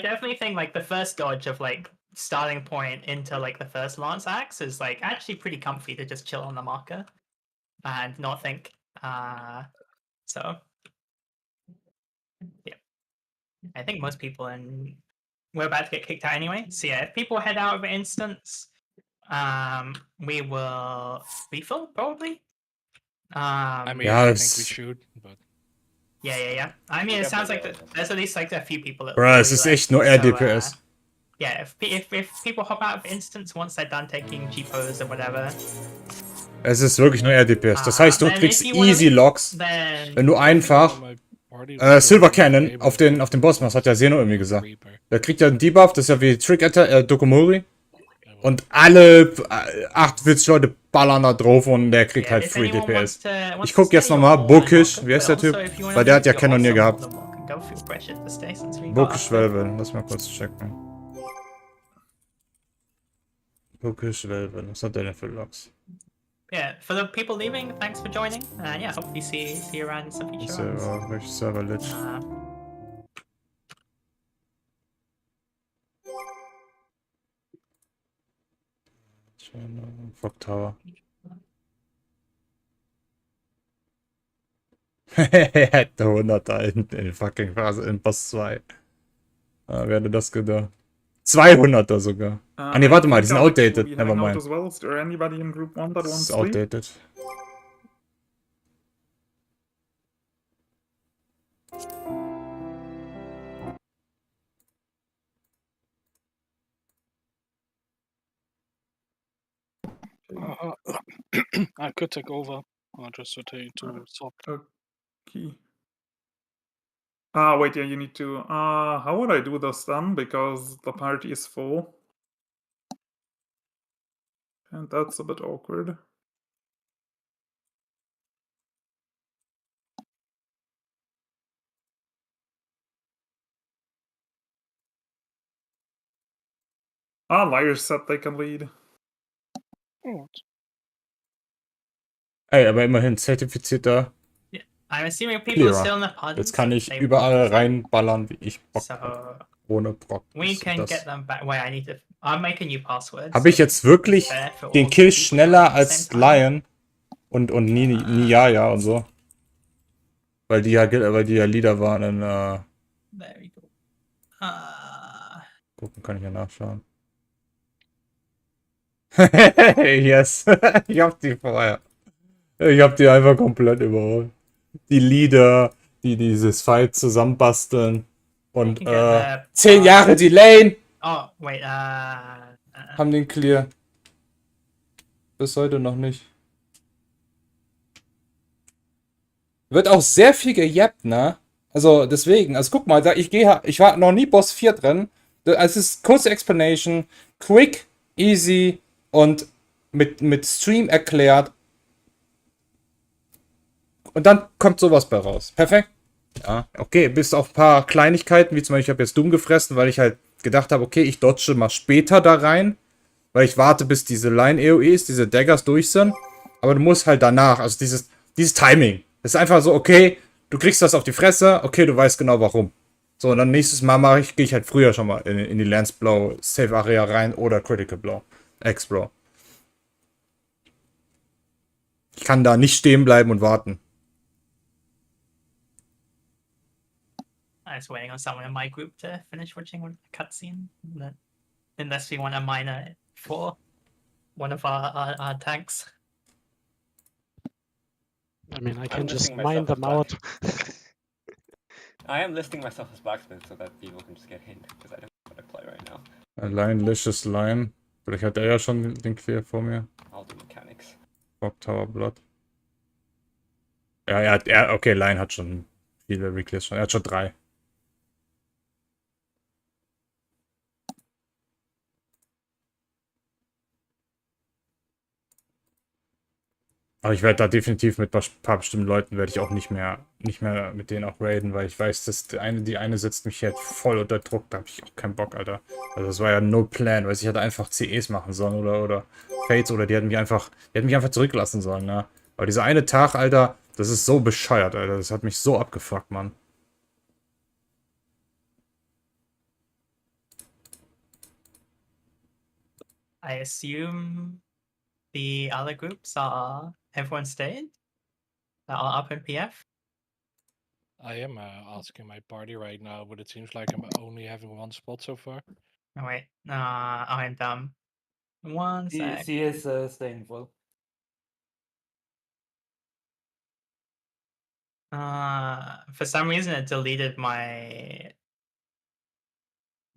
definitely think like the first dodge of like starting point into like the first lance axe is like actually pretty comfy to just chill on the marker and not think. So yeah, I think most people we're about to get kicked out anyway. So yeah, if people head out of an instance, we will refill probably. I mean, Yeah, I think it's- we should, but... Yeah. I mean, it sounds like there's at least like a few people that. Bruh, es ist echt nur RDPS. Yeah, if people hop out of instance once they're done taking G-Pose or whatever. Es ist wirklich nur RDPS. Das heißt, du then kriegst if you wanna- easy Logs, then- wenn du einfach Silver Cannon auf den Boss machst, hat ja Zeno irgendwie gesagt. Der kriegt ja einen Debuff, das ist ja wie Trick Attack, Dokomori. Und alle 48 Leute ballern da drauf und der kriegt halt Free DPS. Ich guck jetzt nochmal, Bookish, wie heißt der Typ? Weil der hat ja Cannoneer gehabt. Bookish Velvet, lass mal kurz checken. Bookish Velvet, was hat der denn für Logs? Yeah, for the people leaving, thanks for joining, and yeah, hopefully see you around in some future runs. Server, welches Server lit? Fog Tower. Er hätte 100er in fucking Phase in Boss 2. Wer hätte das gedacht? 200er sogar. Ah ne, warte mal, die sind outdated. Nevermind. As well. Is there anybody in Group 1 that Das wants ist to leave? outdated. I could take over. I'll just rotate to top. Okay. Wait, yeah, you need to. How would I do this then? Because the party is full. And that's a bit awkward. Liars said they can lead. Ey, aber immerhin zertifizierter I'm assuming people are still in Clearer. the pod. Jetzt kann ich überall reinballern, wie ich Bock habe. So ohne Brock. We can get them back. Wait, I need to. I'll make a new password. Habe ich jetzt wirklich den Kill schneller als Lion und Niaya und so? Weil die ja Leader waren in, There we go. gucken, kann ich ja nachschauen. Yes. Ich hab die vorher. Ich hab die einfach komplett überholt. Die Leader, die dieses Fight zusammenbasteln. Und 10 Jahre Delay. Oh, wait, Haben den Clear. Bis heute noch nicht. Wird auch sehr viel gejappt, ne? Also deswegen, also guck mal, ich war noch nie Boss 4 drin. Es ist kurze Explanation, quick, easy und mit Stream erklärt. Und dann kommt sowas bei raus. Perfekt. Ja, okay, bis auf ein paar Kleinigkeiten, wie zum Beispiel, ich habe jetzt Doom gefressen, weil ich halt gedacht habe, okay, ich dodge mal später da rein, weil ich warte, bis diese Line-EOEs, diese Daggers durch sind. Aber du musst halt danach, also dieses Timing. Das ist einfach so, okay, du kriegst das auf die Fresse, okay, du weißt genau warum. So, und dann nächstes Mal gehe ich halt früher schon mal in die Lance Blow, Safe Area rein oder Critical Blow. X-Blow. Ich kann da nicht stehen bleiben und warten. I was waiting on someone in my group to finish watching a cutscene. Unless we want a miner for one of our tanks. I mean, I can I'm just listing mine myself them as out. I am listing myself as blacksmith so that people can just get hint, because I don't know what I play right now. Licious Line. Vielleicht hat er ja schon den Clear vor mir. I'll do mechanics. Rock Tower Blood. Ja, okay, Line hat schon viele Reclears schon. Er hat schon 3. Aber ich werde da definitiv mit ein paar bestimmten Leuten werde ich auch nicht mehr mit denen auch raiden, weil ich weiß, dass die eine setzt mich halt voll unter Druck, da habe ich auch keinen Bock, Alter. Also das war ja no plan, weil ich hätte einfach CEs machen sollen oder Fates oder die hätten mich einfach zurücklassen sollen, ne? Aber dieser eine Tag, Alter, das ist so bescheuert, Alter. Das hat mich so abgefuckt, Mann. I assume the other groups are everyone stayed? That are up in PF? I am asking my party right now, but it seems like I'm only having one spot so far. Oh wait, I'm dumb. One sec. She is staying full. For some reason it deleted my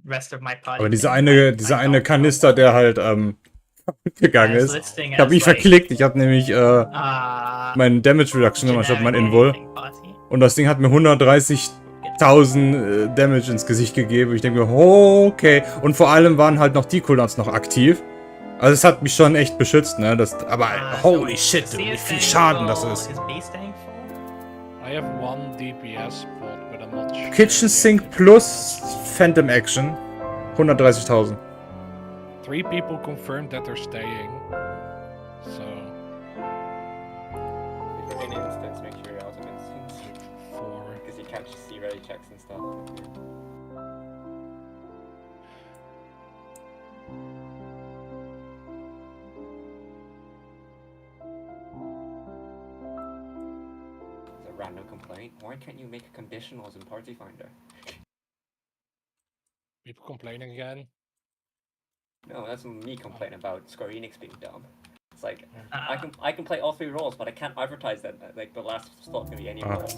rest of my party. Aber dieser things. eine Kanister, der halt gegangen ist. Ich habe mich verklickt. Ich habe nämlich meinen Damage Reduction gemacht, statt mein Invul. Und das Ding hat mir 130.000 Damage ins Gesicht gegeben. Ich denke mir, okay. Und vor allem waren halt noch die Cooldowns noch aktiv. Also es hat mich schon echt beschützt, ne? Aber holy shit, wie viel Schaden das ist. I have one DPS spot, but I'm not sure. Kitchen Sink plus Phantom Action. 130.000. 3 people confirmed that they're staying. So. If you're in instance, make sure you're out of instance. 4. Because you can't just see ready checks and stuff. It's a random complaint. Why can't you make a conditionals in Party Finder? People complaining again. No, that's me complaining about Square Enix being dumb. It's like I can play all 3 roles, but I can't advertise that like the last slot can be any role because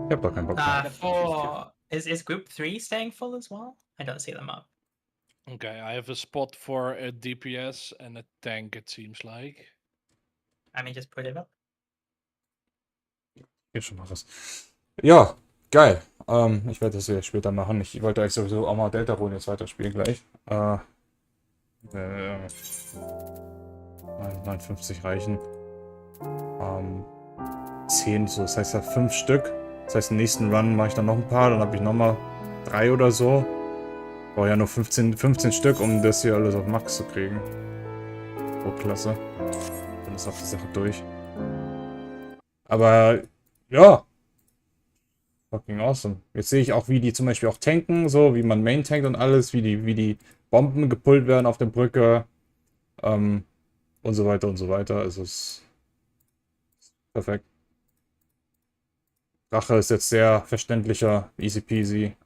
Ich hab doch keinen Bock mehr. Is group 3 staying full as well? I don't see them up. Okay, I have a spot for a DPS and a tank, it seems like. I mean, just put it up. Hier schon mal was. Ja, geil. Ich werde das ja später machen. Ich wollte eigentlich sowieso auch mal Deltarune jetzt weiterspielen gleich. 59 reichen. 10, so, das heißt ja 5 Stück. Das heißt, im nächsten Run mache ich dann noch ein paar, dann habe ich nochmal 3 oder so. Brauche ja nur 15 Stück, um das hier alles auf Max zu kriegen. Pro Klasse. Dann ist auch die Sache durch. Aber ja. Fucking awesome. Jetzt sehe ich auch, wie die zum Beispiel auch tanken, so, wie man Main tankt und alles, wie die Bomben gepullt werden auf der Brücke, und so weiter und so weiter. Also es ist perfekt. Rache ist jetzt sehr verständlicher, easy peasy.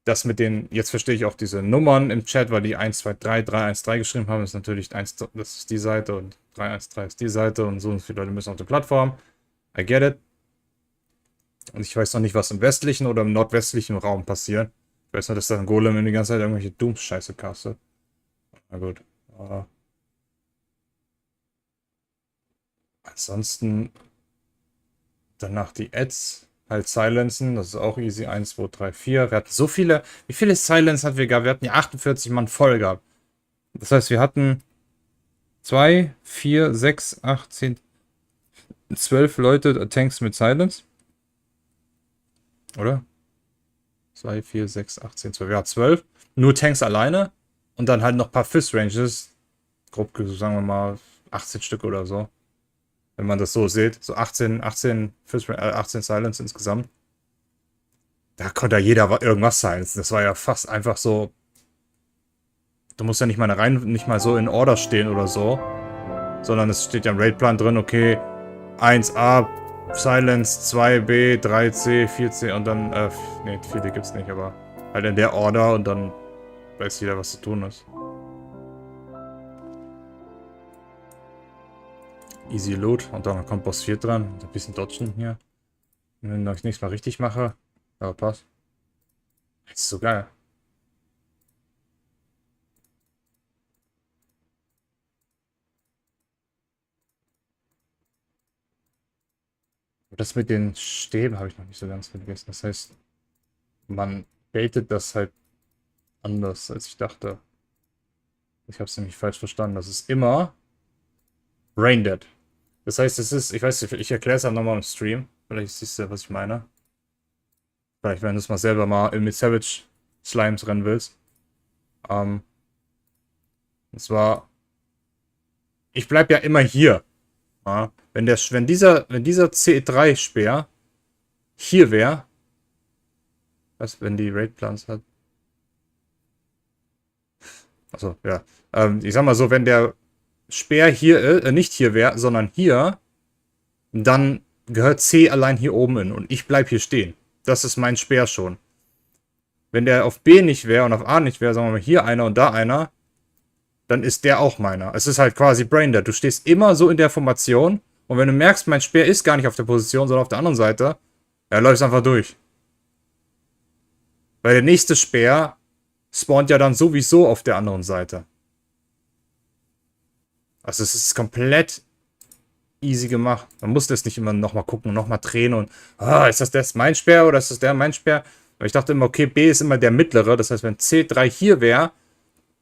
Das mit den, jetzt verstehe ich auch diese Nummern im Chat, weil die 1, 2, 3, 313 geschrieben haben, ist natürlich 1, das ist die Seite und 313 ist die Seite und so viele Leute müssen auf der Plattform. I get it. Und ich weiß noch nicht, was im westlichen oder im nordwestlichen Raum passiert. Ich weiß nur, dass da ein Golem die ganze Zeit irgendwelche Dooms-Scheiße castet. Na gut. Ansonsten danach die Ads halt silenzen. Das ist auch easy. 1, 2, 3, 4. Wir hatten so viele. Wie viele Silence hatten wir gehabt? Wir hatten ja 48 Mann voll gehabt. Das heißt, wir hatten 2, 4, 6, 8, 10, 12 Leute Tanks mit Silence. Oder? 2, 4, 6, 8, 10, 12. Ja, 12. Nur Tanks alleine. Und dann halt noch ein paar Fist Ranges. Grob, sagen wir mal, 18 Stück oder so. Wenn man das so sieht. So 18 Silence insgesamt. Da konnte ja jeder irgendwas silencen. Das war ja fast einfach so. Du musst ja nicht mal so in Order stehen oder so. Sondern es steht ja im Raidplan drin, okay, 1A, Silence, 2B, 3C, 4C und dann, ne, 4D gibt's nicht, aber halt in der Order und dann weiß jeder, was zu tun ist. Easy Loot und dann kommt Boss 4 dran. Ein bisschen dodgen hier. Wenn ich nichts mal richtig mache. Aber passt. Das ist so geil. Das mit den Stäben habe ich noch nicht so ganz vergessen. Das heißt, man baitet das halt anders, als ich dachte. Ich habe es nämlich falsch verstanden. Das ist immer Braindead. Das heißt, es ist, ich weiß nicht, ich erkläre es dann nochmal im Stream. Vielleicht siehst du, was ich meine. Vielleicht, wenn du es mal selber mal mit Savage Slimes rennen willst. Und zwar, ich bleibe ja immer hier. Ja, wenn dieser C3-Speer hier wäre, was, wenn die Raid-Plans hat? Achso, ja. Ich sag mal so, wenn der Speer hier, nicht hier wäre, sondern hier, dann gehört C allein hier oben hin und ich bleib hier stehen. Das ist mein Speer schon. Wenn der auf B nicht wäre und auf A nicht wäre, sagen wir mal hier einer und da einer, dann ist der auch meiner. Es ist halt quasi Braindead. Du stehst immer so in der Formation und wenn du merkst, mein Speer ist gar nicht auf der Position, sondern auf der anderen Seite, er läuft einfach durch. Weil der nächste Speer spawnt ja dann sowieso auf der anderen Seite. Also es ist komplett easy gemacht. Man muss das nicht immer nochmal gucken und nochmal drehen und ist das mein Speer oder ist das der mein Speer? Weil ich dachte immer, okay, B ist immer der mittlere. Das heißt, wenn C3 hier wäre,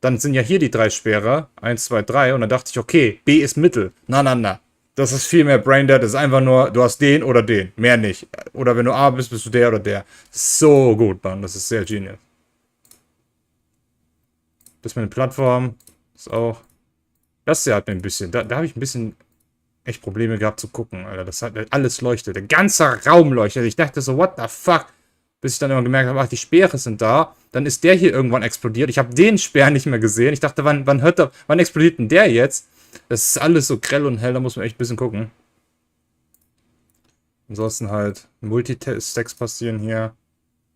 dann sind ja hier die 3 Speere. 1, 2, 3. Und dann dachte ich, okay, B ist Mittel. Na. Das ist viel mehr Braindead. Das ist einfach nur, du hast den oder den. Mehr nicht. Oder wenn du A bist, bist du der oder der. Das ist so gut, Mann. Das ist sehr genius. Das mit den Plattformen ist auch. Das hier hat mir ein bisschen. Da habe ich ein bisschen echt Probleme gehabt zu gucken, Alter. Das hat alles leuchtet. Der ganze Raum leuchtet. Ich dachte so, what the fuck? Bis ich dann immer gemerkt habe, ach, die Speere sind da. Dann ist der hier irgendwann explodiert. Ich habe den Speer nicht mehr gesehen. Ich dachte, wann explodiert denn der jetzt? Das ist alles so grell und hell, da muss man echt ein bisschen gucken. Ansonsten halt Multistacks passieren hier.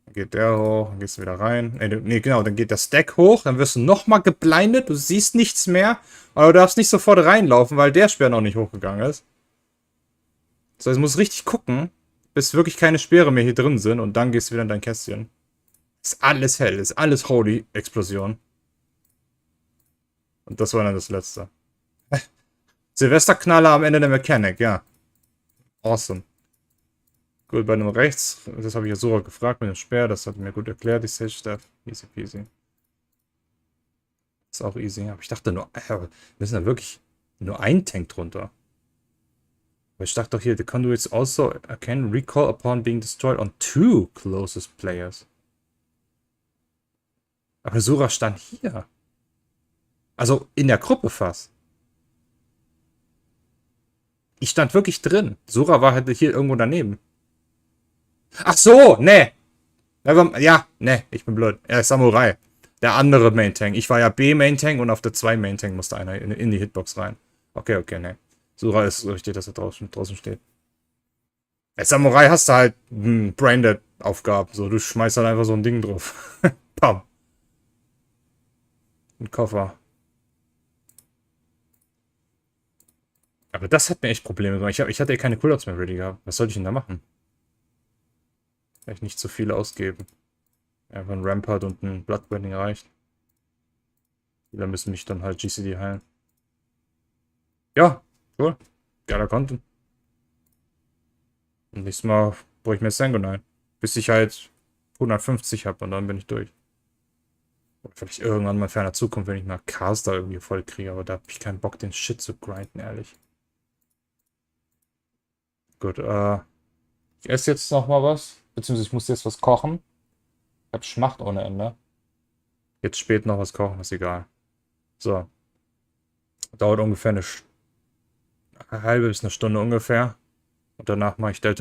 Dann geht der hoch, dann gehst du wieder rein. Nee, genau, dann geht der Stack hoch, dann wirst du nochmal geblindet, du siehst nichts mehr. Aber du darfst nicht sofort reinlaufen, weil der Speer noch nicht hochgegangen ist. Das heißt, du musst richtig gucken, bis wirklich keine Speere mehr hier drin sind und dann gehst du wieder in dein Kästchen. Ist alles hell, ist alles holy Explosion. Und das war dann das letzte. Silvesterknaller am Ende der Mechanic, ja. Awesome. Gut, bei dem rechts, das habe ich ja so gefragt mit dem Speer, das hat mir gut erklärt, die Sage Staff. Easy peasy. Ist auch easy. Aber ich dachte nur, müssen da wirklich nur ein Tank drunter. Aber ich dachte doch hier, the conduits also can recall upon being destroyed on 2 closest players. Aber Sura stand hier. Also in der Gruppe fast. Ich stand wirklich drin. Sura war halt hier irgendwo daneben. Ach so, ne. Ja, ne, ich bin blöd. Er ist Samurai. Der andere Main Tank. Ich war ja B Main Tank und auf der 2 Main Tank musste einer in die Hitbox rein. Okay, ne. Sura ist richtig, dass er draußen steht. Als Samurai hast du halt Branded-Aufgaben. So, du schmeißt halt einfach so ein Ding drauf. Pam. Ein Koffer. Aber das hat mir echt Probleme gemacht. Ich hatte ja keine Cooldowns mehr ready gehabt. Was sollte ich denn da machen? Vielleicht nicht zu viel ausgeben. Einfach ein Rampart und ein Bloodbending reicht. Da müssen mich dann halt GCD heilen. Ja, cool. Geiler Content. Und nächstes Mal brauche ich mir Sanguine. Bis ich halt 150 habe und dann bin ich durch. Oder vielleicht irgendwann mal in ferner Zukunft, wenn ich mal Caster irgendwie voll kriege. Aber da habe ich keinen Bock, den Shit zu grinden, ehrlich. Gut, ich esse jetzt noch mal was. Beziehungsweise ich muss jetzt was kochen. Ich habe Schmacht ohne Ende. Jetzt spät noch was kochen, ist egal. So. Dauert ungefähr eine halbe bis eine Stunde ungefähr. Und danach mache ich Delta